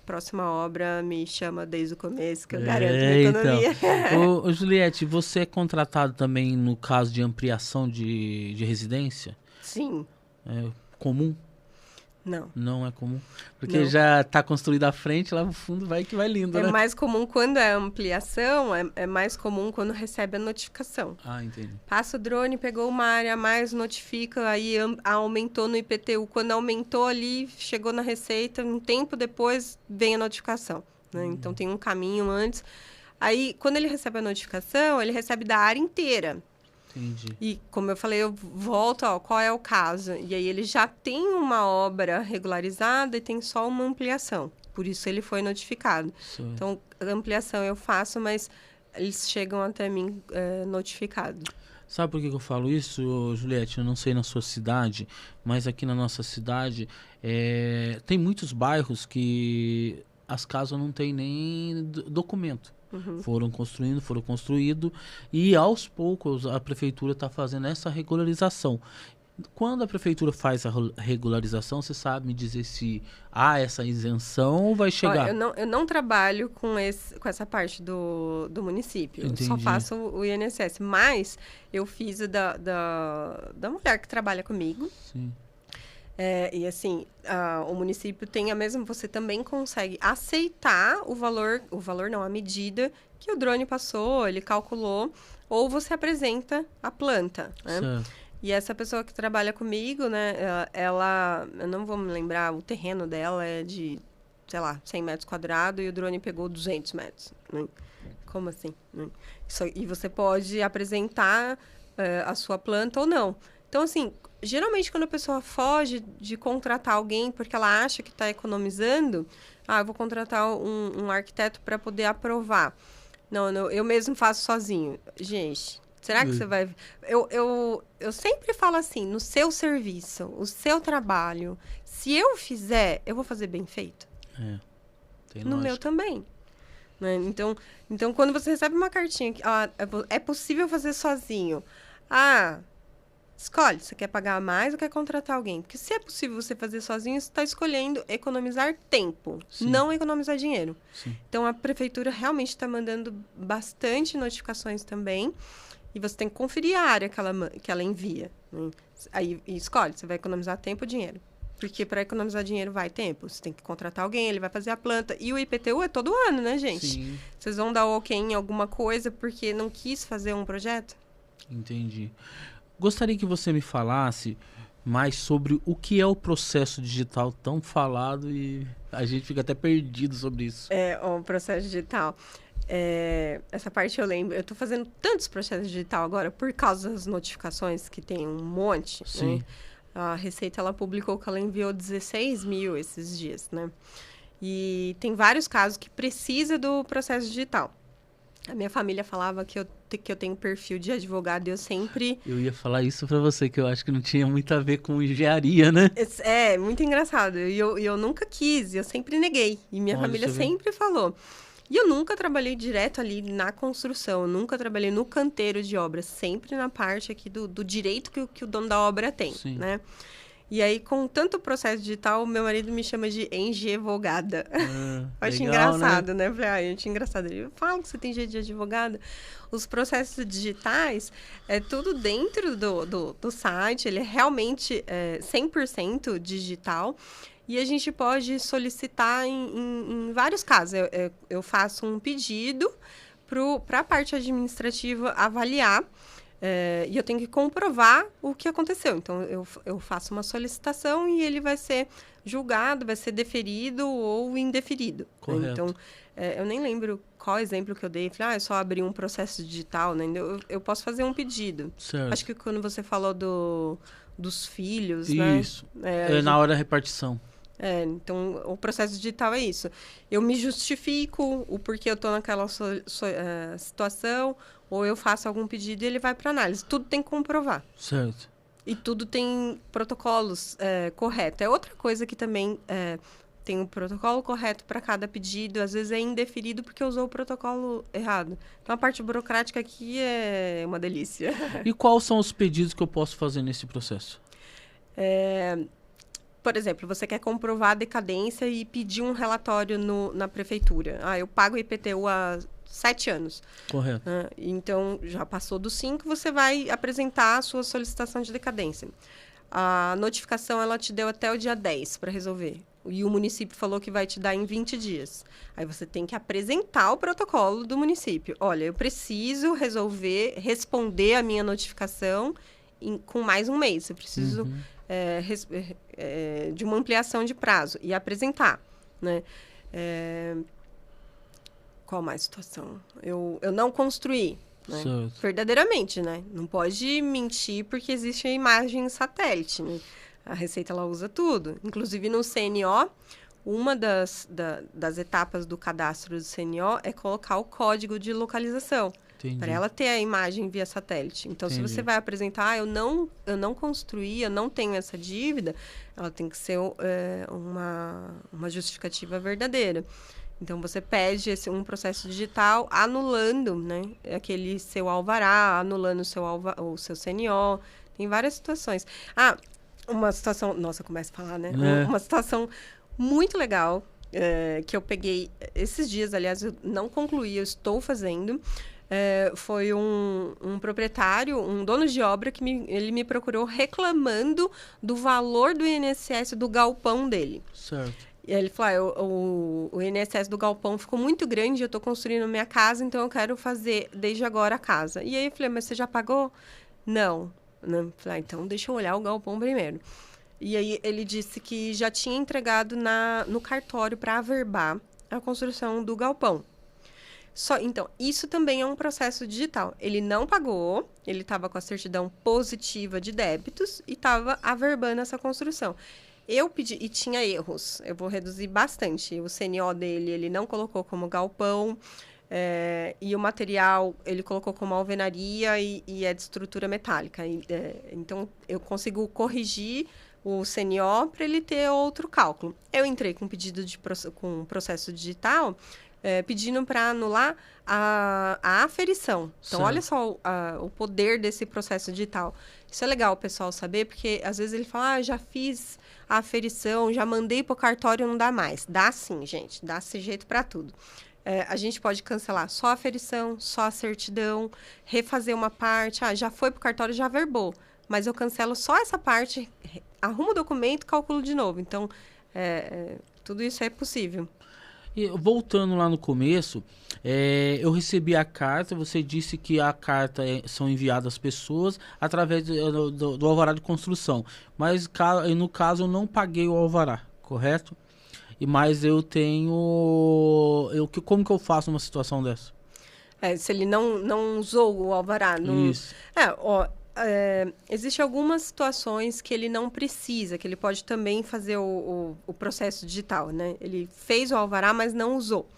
Próxima obra, me chama desde o começo, que eu garanto minha economia. Então. Ô, Juliette, você é contratado também no caso de ampliação de residência? Sim. É comum? Não. Não é comum? Porque Não. já está construído à frente, lá no fundo vai que vai lindo, né? É mais comum quando é ampliação, é mais comum quando recebe a notificação. Ah, entendi. Passa o drone, pegou uma área a mais, notifica, aí aumentou no IPTU. Quando aumentou ali, chegou na Receita, um tempo depois vem a notificação. Né? Então, tem um caminho antes. Aí, quando ele recebe a notificação, ele recebe da área inteira. Entendi. E, como eu falei, eu volto, qual é o caso? E aí, ele já tem uma obra regularizada e tem só uma ampliação. Por isso, ele foi notificado. Certo. Então, a ampliação eu faço, mas eles chegam até mim notificado. Sabe por que eu falo isso, Juliette? Eu não sei na sua cidade, mas aqui na nossa cidade tem muitos bairros que as casas não têm nem documento. Uhum. Foram construídos e aos poucos a prefeitura está fazendo essa regularização. Quando a prefeitura faz a regularização, você sabe me dizer se há essa isenção ou vai chegar? Olha, eu não trabalho com essa parte do município. Entendi. Eu só faço o INSS. Mas eu fiz da mulher que trabalha comigo. Sim. E assim, o município tem a mesma... Você também consegue aceitar o valor não, a medida que o drone passou, ele calculou, ou você apresenta a planta, né? Certo. E essa pessoa que trabalha comigo, né, eu não vou me lembrar, o terreno dela é de, sei lá, 100 metros quadrados e o drone pegou 200 metros. Né? Como assim? Né? E você pode apresentar a sua planta ou não. Então, assim, geralmente quando a pessoa foge de contratar alguém porque ela acha que está economizando, eu vou contratar um arquiteto para poder aprovar. Não, eu mesmo faço sozinho. Gente... Será que você vai... Eu sempre falo assim, no seu serviço, o seu trabalho, se eu fizer, eu vou fazer bem feito. Tem no meu também. Né? Então, quando você recebe uma cartinha que é possível fazer sozinho. Escolhe, você quer pagar mais ou quer contratar alguém? Porque se é possível você fazer sozinho, você está escolhendo economizar tempo, Sim. não economizar dinheiro. Sim. Então, a prefeitura realmente está mandando bastante notificações também. E você tem que conferir a área que ela envia. Né? Aí escolhe, você vai economizar tempo ou dinheiro. Porque para economizar dinheiro vai tempo. Você tem que contratar alguém, ele vai fazer a planta. E o IPTU é todo ano, né, gente? Sim. Vocês vão dar ok em alguma coisa porque não quis fazer um projeto? Entendi. Gostaria que você me falasse mais sobre o que é o processo digital tão falado e a gente fica até perdido sobre isso. O processo digital... essa parte eu lembro. Eu tô fazendo tantos processos digital agora por causa das notificações, que tem um monte. Sim. Né? A Receita, ela publicou que ela enviou 16 mil esses dias, né? E tem vários casos que precisa do processo digital. A minha família falava que eu tenho perfil de advogado e eu sempre... Eu ia falar isso pra você, que eu acho que não tinha muito a ver com engenharia, né? É muito engraçado. E eu nunca quis, eu sempre neguei. E minha família sempre falou... E eu nunca trabalhei direto ali na construção, eu nunca trabalhei no canteiro de obra, sempre na parte aqui do direito que o dono da obra tem, Sim. né? E aí, com tanto processo digital, meu marido me chama de engevogada. Eu acho legal, engraçado, né? Falei, eu acho engraçado. Ele fala que você tem jeito de advogada. Os processos digitais, é tudo dentro do site, ele é realmente 100% digital. E a gente pode solicitar em vários casos. Eu faço um pedido para a parte administrativa avaliar. E eu tenho que comprovar o que aconteceu. Então, eu faço uma solicitação e ele vai ser julgado, vai ser deferido ou indeferido. Correto. Então, eu nem lembro qual exemplo que eu dei. Falei, é só abrir um processo digital, né? Eu posso fazer um pedido. Certo. Acho que quando você falou dos filhos, Isso. né? Na hora da repartição. Então, o processo digital é isso. Eu me justifico o porquê eu estou naquela situação, ou eu faço algum pedido e ele vai para análise. Tudo tem que comprovar. Certo. E tudo tem protocolos corretos. É outra coisa que também tem um protocolo correto para cada pedido. Às vezes é indeferido porque usou o protocolo errado. Então, a parte burocrática aqui é uma delícia. E quais são os pedidos que eu posso fazer nesse processo? Por exemplo, você quer comprovar a decadência e pedir um relatório na prefeitura. Eu pago IPTU há 7 anos. Correto. Então, já passou dos 5, você vai apresentar a sua solicitação de decadência. A notificação, ela te deu até o dia 10 para resolver. E o município falou que vai te dar em 20 dias. Aí você tem que apresentar o protocolo do município. Olha, eu preciso responder a minha notificação com mais um mês. Eu preciso... de uma ampliação de prazo e apresentar, né? Qual mais situação? Eu não construí, né? Verdadeiramente, né? Não pode mentir porque existe a imagem em satélite, né? A Receita, ela usa tudo. Inclusive, no CNO, uma das etapas do cadastro do CNO é colocar o código de localização. Para ela ter a imagem via satélite. Então, se você vai apresentar, eu não construí, eu não tenho essa dívida, ela tem que ser uma justificativa verdadeira. Então, você pede um processo digital anulando, né, aquele seu alvará, anulando o seu CNO. Tem várias situações. Uma situação... Nossa, começa a falar, né? Uma situação muito legal que eu peguei esses dias, aliás, eu não concluí, eu estou fazendo... foi um proprietário, um dono de obra, que ele me procurou reclamando do valor do INSS do galpão dele. Certo. E aí ele falou, o INSS do galpão ficou muito grande, eu estou construindo minha casa, então eu quero fazer desde agora a casa. E aí eu falei, mas você já pagou? Não. Falei, então deixa eu olhar o galpão primeiro. E aí ele disse que já tinha entregado no cartório para averbar a construção do galpão. Então, isso também é um processo digital. Ele não pagou, ele estava com a certidão positiva de débitos e estava averbando essa construção. Eu pedi, e tinha erros, eu vou reduzir bastante. O CNO dele, ele não colocou como galpão, e o material, ele colocou como alvenaria e é de estrutura metálica. Então, eu consigo corrigir o CNO para ele ter outro cálculo. Eu entrei com pedido com processo digital, pedindo para anular a aferição. Então, olha só o poder desse processo digital. Isso é legal o pessoal saber, porque às vezes ele fala, já fiz a aferição, já mandei para o cartório, não dá mais. Dá sim, gente. Dá esse jeito para tudo. A gente pode cancelar só a aferição, só a certidão, refazer uma parte. Já foi para o cartório, já averbou. Mas eu cancelo só essa parte, arrumo o documento, calculo de novo. Então, tudo isso é possível. E voltando lá no começo, eu recebi a carta, você disse que a carta são enviadas às pessoas através do alvará de construção. Mas no caso eu não paguei o alvará, correto? Mas eu tenho... como que eu faço uma situação dessa? Se ele não usou o alvará. Isso. Existem algumas situações que ele não precisa, que ele pode também fazer o processo digital, né? Ele fez o alvará, mas não usou.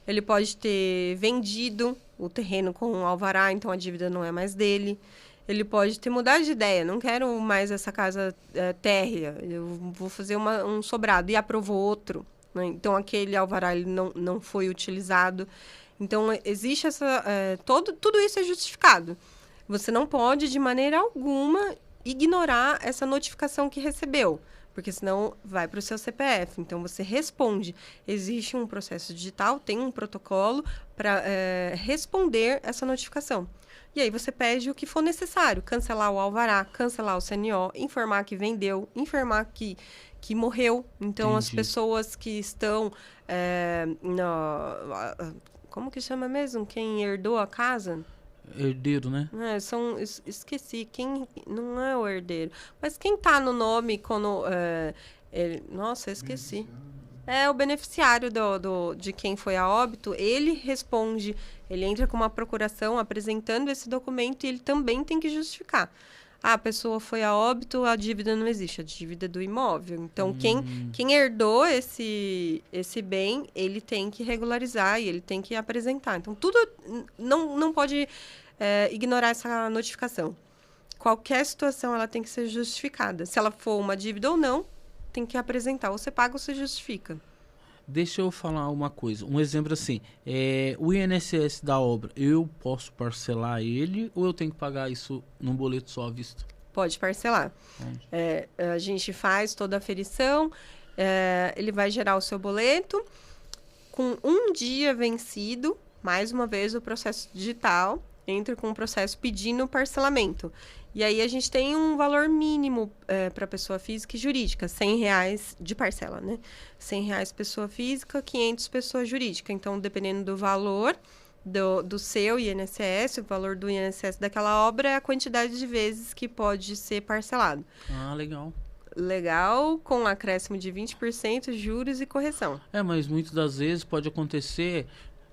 Ele pode ter vendido o terreno com o alvará, então a dívida não é mais dele. Ele pode ter mudado de ideia, não quero mais essa casa térrea, eu vou fazer um sobrado, e aprovou outro, né? Então aquele alvará ele não foi utilizado. Então existe tudo isso é justificado. Você não pode, de maneira alguma, ignorar essa notificação que recebeu, porque senão vai para o seu CPF. Então, você responde. Existe um processo digital, tem um protocolo para responder essa notificação. E aí você pede o que for necessário, cancelar o alvará, cancelar o CNO, informar que vendeu, informar que morreu. Então, as pessoas que estão... como que chama mesmo? Quem herdou a casa? Herdeiro, né? Esqueci. Quem não é o herdeiro. Mas quem tá no nome quando... nossa, eu esqueci. É o beneficiário de quem foi a óbito. Ele responde, ele entra com uma procuração apresentando esse documento e ele também tem que justificar. A pessoa foi a óbito, a dívida não existe, a dívida é do imóvel. Então, quem herdou esse bem, ele tem que regularizar e ele tem que apresentar. Então, tudo não pode ignorar essa notificação. Qualquer situação, ela tem que ser justificada. Se ela for uma dívida ou não, tem que apresentar. Ou você paga ou você justifica. Deixa eu falar uma coisa. Um exemplo assim. O INSS da obra, eu posso parcelar ele ou eu tenho que pagar isso num boleto só à vista? Pode parcelar. A gente faz toda a aferição, ele vai gerar o seu boleto. Com um dia vencido, mais uma vez o processo digital entra com o processo pedindo parcelamento. E aí a gente tem um valor mínimo para pessoa física e jurídica, R$100 de parcela, né? R$100 pessoa física, 500 pessoa jurídica. Então, dependendo do valor do seu INSS, o valor do INSS daquela obra é a quantidade de vezes que pode ser parcelado. Ah, legal. Legal, com acréscimo de 20%, juros e correção. Mas muitas das vezes pode acontecer...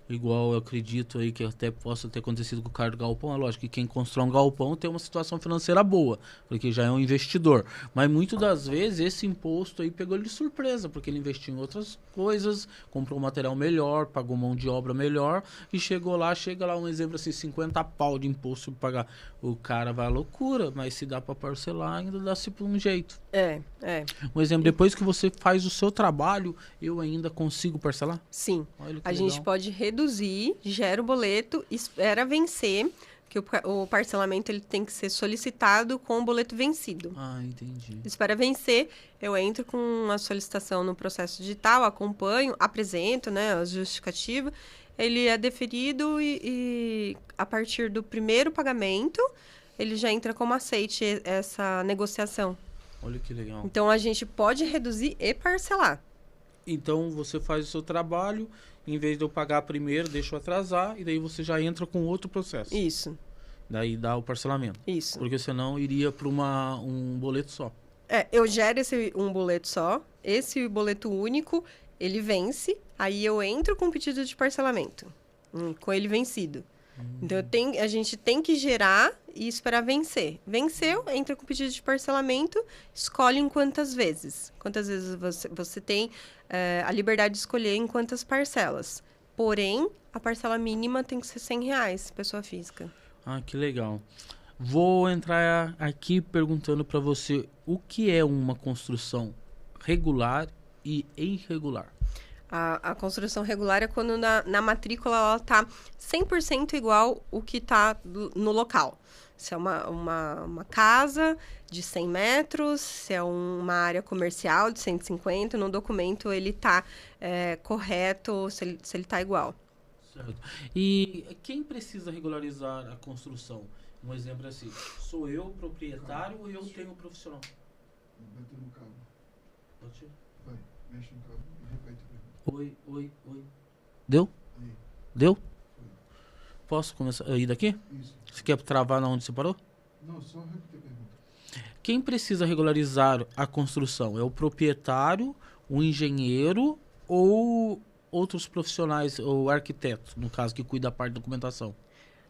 Igual eu acredito aí que até possa ter acontecido com o cara do galpão. É lógico que quem constrói um galpão tem uma situação financeira boa, porque já é um investidor. Mas muitas das vezes esse imposto aí pegou ele de surpresa, porque ele investiu em outras coisas, comprou um material melhor, pagou mão de obra melhor e chega lá um exemplo assim, 50 pau de imposto para pagar. O cara vai à loucura, mas se dá para parcelar ainda dá-se por um jeito. Um exemplo, depois que você faz o seu trabalho, eu ainda consigo parcelar? Sim. A gente pode reduzir, gera o boleto, espera vencer, que o parcelamento ele tem que ser solicitado com o boleto vencido. Ah, entendi. Espera vencer, eu entro com a solicitação no processo digital, acompanho, apresento, né, a justificativa, ele é deferido e a partir do primeiro pagamento, ele já entra como aceite essa negociação. Olha que legal. Então, a gente pode reduzir e parcelar. Então, você faz o seu trabalho, em vez de eu pagar primeiro, deixa eu atrasar, e daí você já entra com outro processo. Isso. Daí dá o parcelamento. Isso. Porque senão iria para um boleto só. Eu gero um boleto só, esse boleto único, ele vence, aí eu entro com pedido de parcelamento, com ele vencido. Então, a gente tem que gerar e esperar vencer. Venceu, entra com pedido de parcelamento, escolhe em quantas vezes. Quantas vezes você tem a liberdade de escolher em quantas parcelas. Porém, a parcela mínima tem que ser R$100, pessoa física. Ah, que legal. Vou entrar aqui perguntando para você o que é uma construção regular e irregular. A construção regular é quando na matrícula ela está 100% igual o que está no local. Se é uma casa de 100 metros, se é uma área comercial de 150, no documento ele está correto, se ele está igual. Certo. E quem precisa regularizar a construção? Um exemplo assim, sou eu proprietário ou eu tenho um profissional? Bateu no cabo. Pode? Vai, mexe no cabo e repete a pergunta. Oi. Deu? Aí. Deu? Foi. Posso começar aí daqui? Isso. Você quer travar na onde você parou? Não, só repetir a pergunta. Quem precisa regularizar a construção? É o proprietário, o engenheiro ou outros profissionais, ou arquiteto, no caso, que cuida da parte da documentação?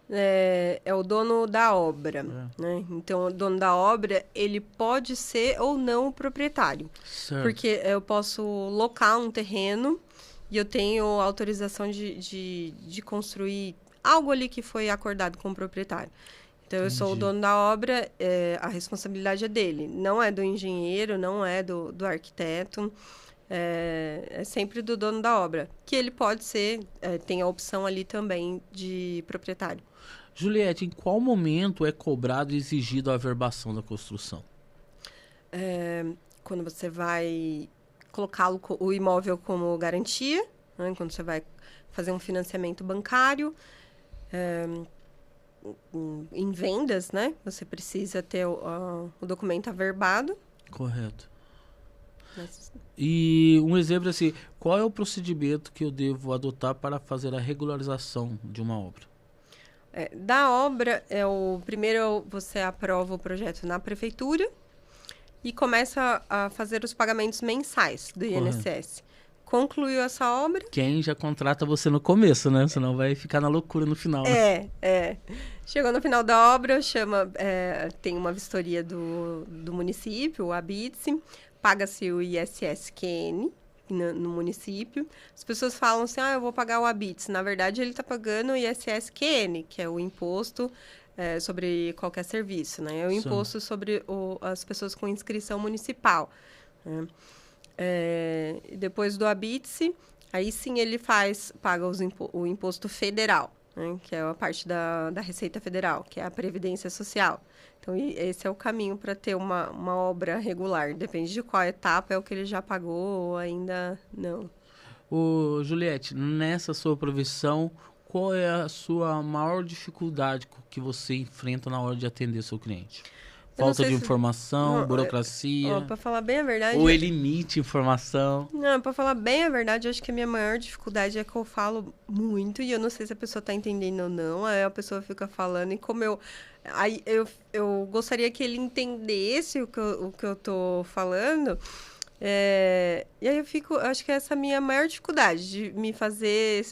É o dono da obra, né? Então, o dono da obra, ele pode ser ou não o proprietário. Certo. Porque eu posso locar um terreno e eu tenho autorização de construir algo ali que foi acordado com o proprietário. Então, eu sou o dono da obra, a responsabilidade é dele. Não é do engenheiro, não é do arquiteto. É sempre do dono da obra. Que ele pode ser, tem a opção ali também de proprietário. Juliette, em qual momento é cobrado e exigido a averbação da construção? Quando você vai colocar o imóvel como garantia, né? Quando você vai fazer um financiamento bancário, em vendas, né? Você precisa ter o documento averbado. Correto. Mas, E um exemplo assim, qual é o procedimento que eu devo adotar para fazer a regularização de uma obra? da obra, primeiro você aprova o projeto na prefeitura e começa a fazer os pagamentos mensais do INSS. Concluiu essa obra? Quem já contrata você no começo, né? Senão vai ficar na loucura no final, né? Chegou no final da obra, tem uma vistoria do município, o ABITSE, paga-se o ISS-QN no município. As pessoas falam assim, eu vou pagar o ABITSE. Na verdade, ele está pagando o ISS-QN, que é o imposto sobre qualquer serviço, né? É o imposto sobre as pessoas com inscrição municipal, né? Depois do ABITSE, aí sim ele paga o imposto federal, né? Que é a parte da Receita Federal, que é a Previdência Social. Então, esse é o caminho para ter uma obra regular. Depende de qual etapa é o que ele já pagou ou ainda não. Juliette, nessa sua profissão, qual é a sua maior dificuldade que você enfrenta na hora de atender seu cliente? Falta de informação, burocracia? Para falar bem a verdade... Ou ele emite informação? Não, para falar bem a verdade, eu acho que a minha maior dificuldade é que eu falo muito e eu não sei se a pessoa está entendendo ou não. Aí a pessoa fica falando e como eu gostaria que ele entendesse o que eu tô falando... E aí acho que essa é a minha maior dificuldade, de me fazer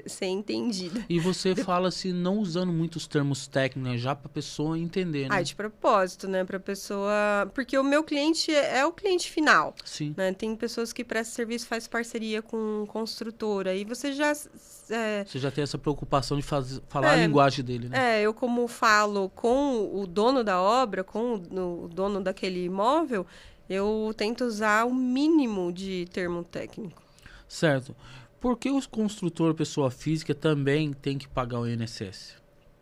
ser entendida. E você fala assim, não usando muitos termos técnicos, né? Já para a pessoa entender, né? De propósito, né? Para a pessoa... Porque o meu cliente é o cliente final. Sim. Né? Tem pessoas que prestam serviço, faz parceria com construtora. E você já... Você já tem essa preocupação de falar a linguagem dele, né? Eu como falo com o dono da obra, com o dono daquele imóvel... Eu tento usar o mínimo de termo técnico. Certo. Por que os construtores, pessoa física, também tem que pagar o INSS?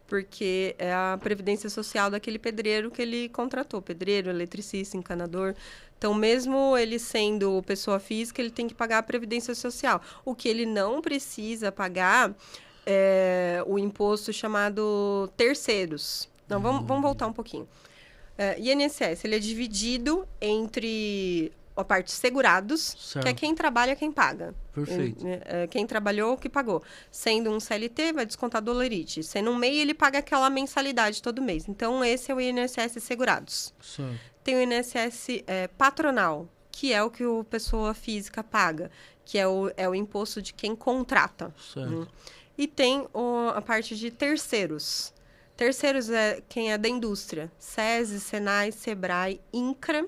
Porque é a previdência social daquele pedreiro que ele contratou. Pedreiro, eletricista, encanador. Então, mesmo ele sendo pessoa física, ele tem que pagar a previdência social. O que ele não precisa pagar é o imposto chamado terceiros. Não, vamos voltar um pouquinho. INSS, ele é dividido entre a parte segurados, certo. Que é quem trabalha, quem paga. Perfeito. Quem trabalhou, que pagou. Sendo um CLT, vai descontar do lerite. Sendo um MEI, ele paga aquela mensalidade todo mês. Então, esse é o INSS segurados. Certo. Tem o INSS patronal, que é o que a pessoa física paga, que é o imposto de quem contrata. Certo. E tem a parte de terceiros. Terceiros é quem é da indústria. SESI, SENAI, SEBRAE, INCRA.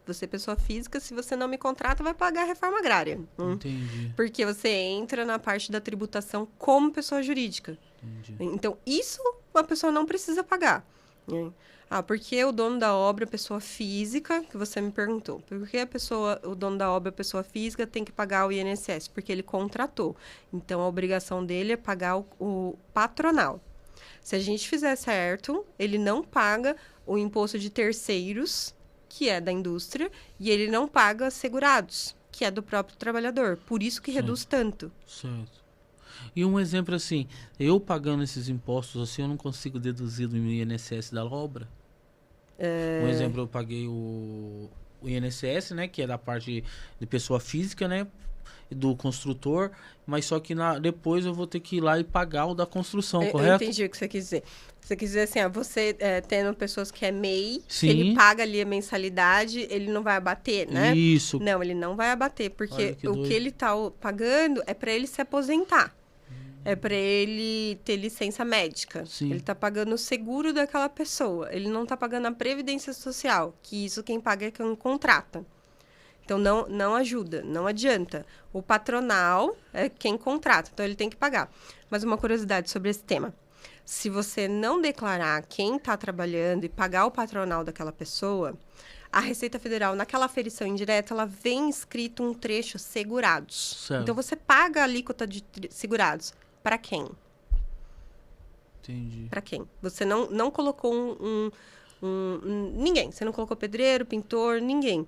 Você é pessoa física, se você não me contrata, vai pagar a reforma agrária. Entendi. Porque você entra na parte da tributação como pessoa jurídica. Entendi. Então, isso a pessoa não precisa pagar. Porque o dono da obra é pessoa física, que você me perguntou. Por que o dono da obra é pessoa física tem que pagar o INSS? Porque ele contratou. Então, a obrigação dele é pagar o patronal. Se a gente fizer certo, ele não paga o imposto de terceiros, que é da indústria, e ele não paga segurados, que é do próprio trabalhador. Por isso que reduz tanto. Certo. E um exemplo assim, eu pagando esses impostos assim, eu não consigo deduzir do INSS da obra? Um exemplo, eu paguei o INSS, né, que é da parte de pessoa física, né, do construtor, mas só que depois eu vou ter que ir lá e pagar o da construção, correto? Eu entendi o que você quis dizer. Você quis dizer assim, você tendo pessoas que é MEI, Sim. que ele paga ali a mensalidade, ele não vai abater, né? Isso. Não, ele não vai abater, porque que o que ele está pagando é para ele se aposentar. É para ele ter licença médica. Sim. Ele está pagando o seguro daquela pessoa. Ele não está pagando a previdência social, que isso quem paga é quem contrata. Então, não ajuda, não adianta. O patronal é quem contrata, então ele tem que pagar. Mas uma curiosidade sobre esse tema. Se você não declarar quem está trabalhando e pagar o patronal daquela pessoa, a Receita Federal, naquela aferição indireta, ela vem escrito um trecho segurados. Certo. Então, você paga a alíquota de segurados. Para quem? Entendi. Para quem? Você não colocou ninguém. Você não colocou pedreiro, pintor, ninguém.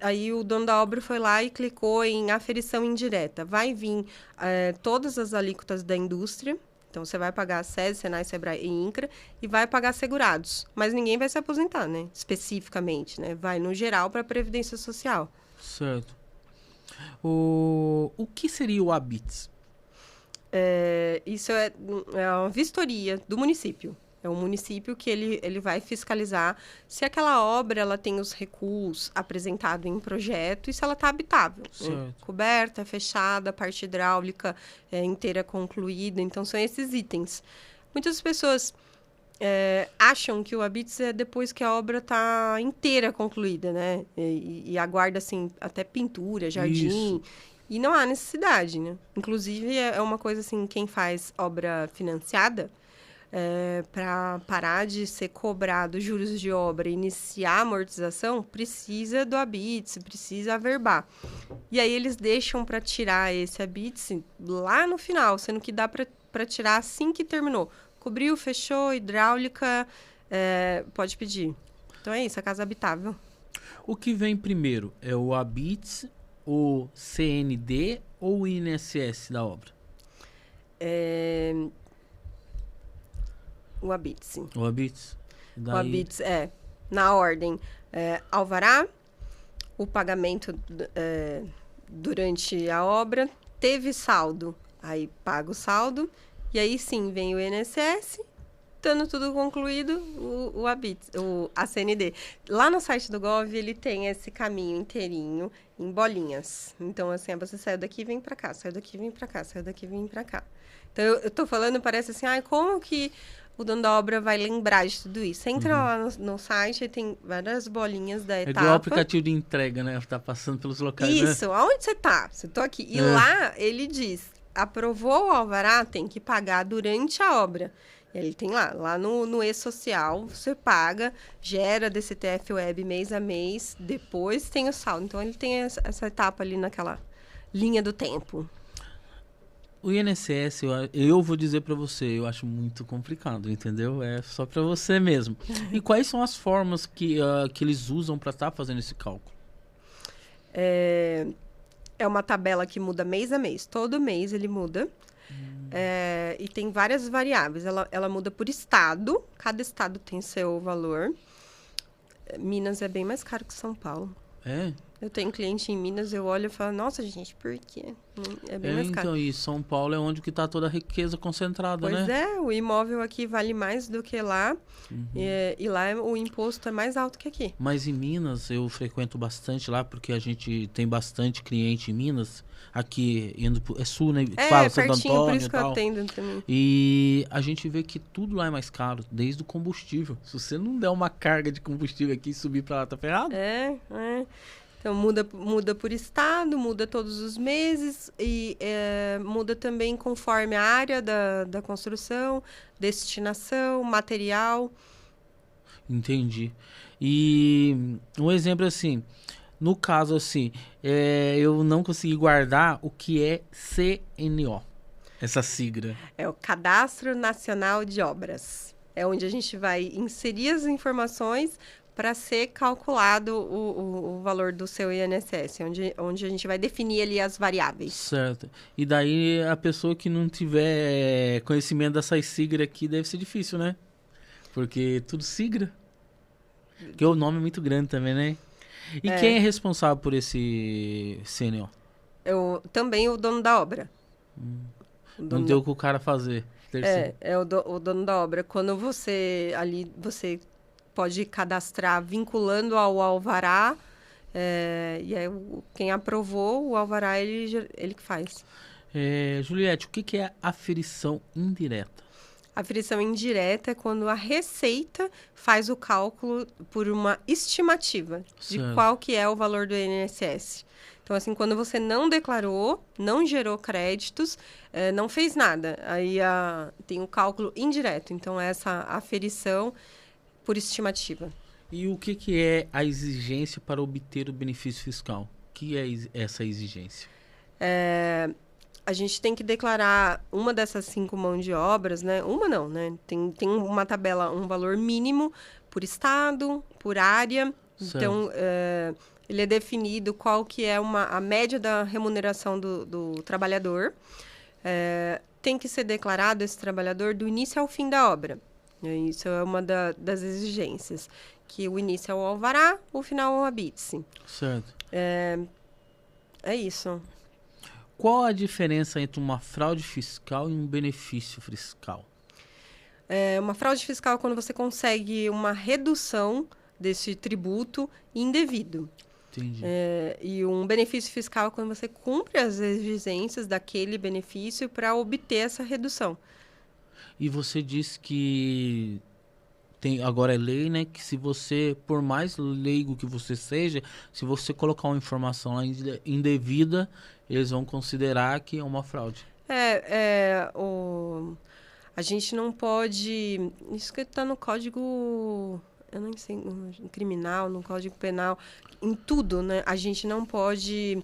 Aí o dono da obra foi lá e clicou em aferição indireta. Vai vir todas as alíquotas da indústria. Então, você vai pagar SESI, SENAI, SEBRAE e INCRA e vai pagar segurados. Mas ninguém vai se aposentar, né? Especificamente, né? Vai no geral para a Previdência Social. Certo. O que seria o ABITS? Isso é uma vistoria do município. É um município que ele vai fiscalizar se aquela obra ela tem os recuos apresentados em projeto e se ela está habitável. Né? Coberta, fechada, parte hidráulica inteira concluída. Então, são esses itens. Muitas pessoas acham que o ABITS é depois que a obra está inteira concluída, né? E aguarda, assim, até pintura, jardim. Isso. E não há necessidade, né? Inclusive, é uma coisa assim, quem faz obra financiada... para parar de ser cobrado juros de obra e iniciar a amortização, precisa do ABITS, precisa averbar. E aí eles deixam para tirar esse ABITS lá no final, sendo que dá para tirar assim que terminou. Cobriu, fechou, hidráulica, pode pedir. Então é isso, a casa habitável. O que vem primeiro? É o ABITS, o CND ou o INSS da obra? O ABITS. O ABITS? O ABITS na ordem, alvará, o pagamento durante a obra, teve saldo, aí paga o saldo, e aí sim vem o INSS, estando tudo concluído, o ABITS, a CND. Lá no site do Gov, ele tem esse caminho inteirinho em bolinhas. Então, assim, você saiu daqui e vem para cá, saiu daqui e vem para cá, saiu daqui e vem para cá. Então, eu tô falando, parece assim, como que o dono da obra vai lembrar de tudo isso? Você entra lá no site e tem várias bolinhas da etapa. É igual o aplicativo de entrega, né? Tá passando pelos locais, Isso, né? Aonde você tá? Você tô aqui. E lá, ele diz, aprovou o alvará, tem que pagar durante a obra. Ele tem lá no e-social, você paga, gera DCTF Web mês a mês, depois tem o saldo. Então, ele tem essa etapa ali naquela linha do tempo. O INSS, eu vou dizer para você, eu acho muito complicado, entendeu? É só para você mesmo. E quais são as formas que eles usam para estar fazendo esse cálculo? É uma tabela que muda mês a mês. Todo mês ele muda. E tem várias variáveis. Ela muda por estado. Cada estado tem seu valor. Minas é bem mais caro que São Paulo. É? Eu tenho cliente em Minas, eu olho e falo, nossa, gente, por quê? É bem mais caro. Então, e São Paulo é onde que está toda a riqueza concentrada, né? Pois é, o imóvel aqui vale mais do que lá. E lá o imposto é mais alto que aqui. Mas em Minas, eu frequento bastante lá, porque a gente tem bastante cliente em Minas. Aqui, é sul, né? Fala Santo Antônio por isso que e tal. eu atendo também. E a gente vê que tudo lá é mais caro, desde o combustível. Se você não der uma carga de combustível aqui e subir para lá, tá ferrado? Então, muda por estado, muda todos os meses e muda também conforme a área da construção, destinação, material. Entendi. E um exemplo assim, no caso assim, eu não consegui guardar o que é CNO, essa sigla. É o Cadastro Nacional de Obras. É onde a gente vai inserir as informações para ser calculado o valor do seu INSS, onde a gente vai definir ali as variáveis. Certo. E daí a pessoa que não tiver conhecimento dessas siglas aqui deve ser difícil, né? Porque tudo sigla. Porque o nome é muito grande também, né? E quem é responsável por esse CNO? Também o dono da obra. Não tem o que o cara fazer. O dono da obra. Quando você pode cadastrar vinculando ao alvará, e aí quem aprovou o alvará, ele que faz. Juliette, o que é aferição indireta? Aferição indireta é quando a Receita faz o cálculo por uma estimativa de qual que é o valor do INSS. Então, assim, quando você não declarou, não gerou créditos, não fez nada. Aí tem o cálculo indireto. Então, essa aferição por estimativa. E o que é a exigência para obter o benefício fiscal? O que é essa exigência? a gente tem que declarar uma dessas 5 mãos de obras, né? Uma não, né? Tem uma tabela, um valor mínimo por estado, por área. Certo. Então, ele é definido qual que é a média da remuneração do trabalhador. Tem que ser declarado esse trabalhador do início ao fim da obra. Isso é uma das exigências. Que o início é o alvará, o final é o habite-se. Certo. É isso. Qual a diferença entre uma fraude fiscal e um benefício fiscal? Uma fraude fiscal é quando você consegue uma redução desse tributo indevido. Entendi. E um benefício fiscal é quando você cumpre as exigências daquele benefício para obter essa redução. E você disse que agora é lei, né? Que se você, por mais leigo que você seja, se você colocar uma informação lá indevida, eles vão considerar que é uma fraude. A gente não pode... Isso que está no Código... Eu não sei, no criminal, no Código Penal, em tudo, né? A gente não pode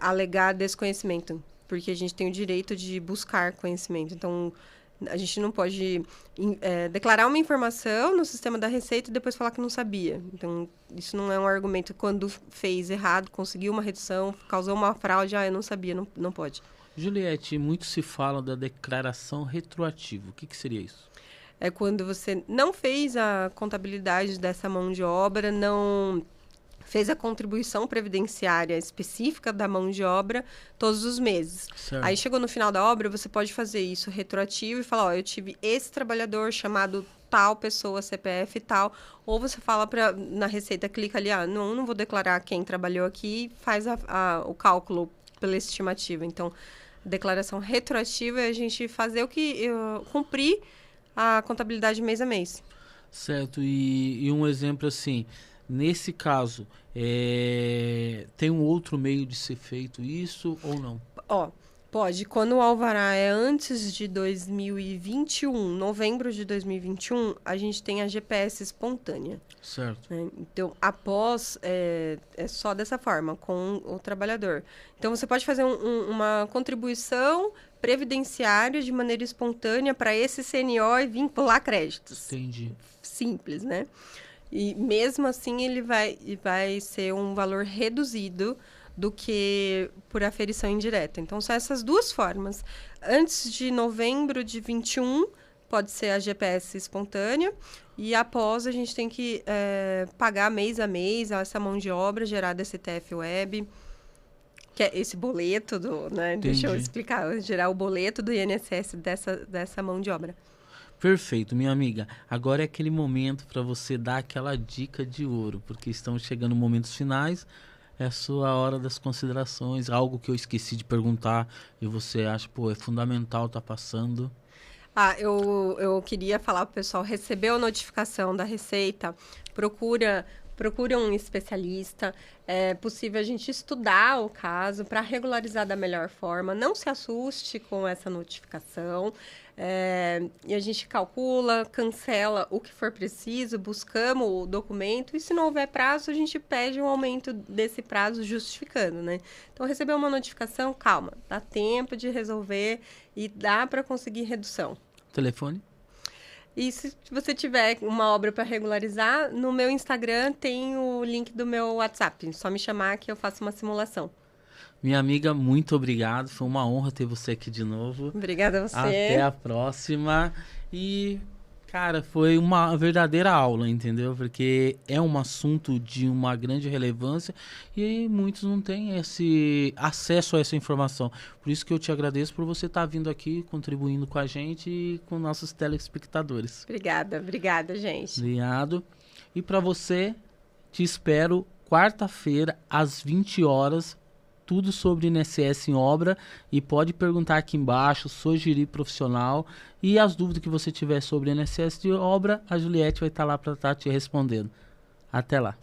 alegar desconhecimento, porque a gente tem o direito de buscar conhecimento. Então, a gente não pode declarar uma informação no sistema da Receita e depois falar que não sabia. Então, isso não é um argumento. Quando fez errado, conseguiu uma redução, causou uma fraude, eu não sabia, não pode. Juliette, muito se fala da declaração retroativa. O que seria isso? É quando você não fez a contabilidade dessa mão de obra, não fez a contribuição previdenciária específica da mão de obra todos os meses. Certo. Aí chegou no final da obra, você pode fazer isso retroativo e falar, eu tive esse trabalhador chamado tal pessoa, CPF e tal, ou você fala na Receita, clica ali, não vou declarar quem trabalhou aqui, faz o cálculo pela estimativa. Então, declaração retroativa é a gente fazer cumprir a contabilidade mês a mês. Certo, e um exemplo assim, nesse caso, tem um outro meio de ser feito isso ou não? Pode. Quando o alvará é antes de 2021, novembro de 2021, a gente tem a GPS espontânea. Certo. Né? Então, após, é só dessa forma, com o trabalhador. Então, você pode fazer uma contribuição previdenciária de maneira espontânea para esse CNO e vincular créditos. Entendi. Simples, né? E mesmo assim, ele vai ser um valor reduzido do que por aferição indireta. Então, são essas duas formas. Antes de novembro de 21, pode ser a GPS espontânea. E após, a gente tem que pagar mês a mês essa mão de obra gerada STF Web, que é esse boleto né? Deixa eu explicar. Gerar o boleto do INSS dessa mão de obra. Perfeito, minha amiga. Agora é aquele momento para você dar aquela dica de ouro, porque estamos chegando momentos finais. É a sua hora das considerações, algo que eu esqueci de perguntar e você acha, é fundamental tá passando. Eu queria falar para o pessoal, recebeu a notificação da Receita, procura um especialista. É possível a gente estudar o caso para regularizar da melhor forma. Não se assuste com essa notificação. E a gente calcula, cancela o que for preciso, buscamos o documento e se não houver prazo, a gente pede um aumento desse prazo justificando, né? Então, recebeu uma notificação, calma, dá tempo de resolver e dá para conseguir redução. Telefone? E se você tiver uma obra para regularizar, no meu Instagram tem o link do meu WhatsApp. Só me chamar que eu faço uma simulação. Minha amiga, muito obrigado. Foi uma honra ter você aqui de novo. Obrigada a você. Até a próxima. E, cara, foi uma verdadeira aula, entendeu? Porque é um assunto de uma grande relevância e muitos não têm esse acesso a essa informação. Por isso que eu te agradeço por você estar vindo aqui, contribuindo com a gente e com nossos telespectadores. Obrigada, gente. Obrigado. E para você, te espero quarta-feira, às 20 horas, tudo sobre INSS em obra, e pode perguntar aqui embaixo, sou Giri Profissional, e as dúvidas que você tiver sobre INSS de obra, a Juliette vai estar lá para estar te respondendo. Até lá.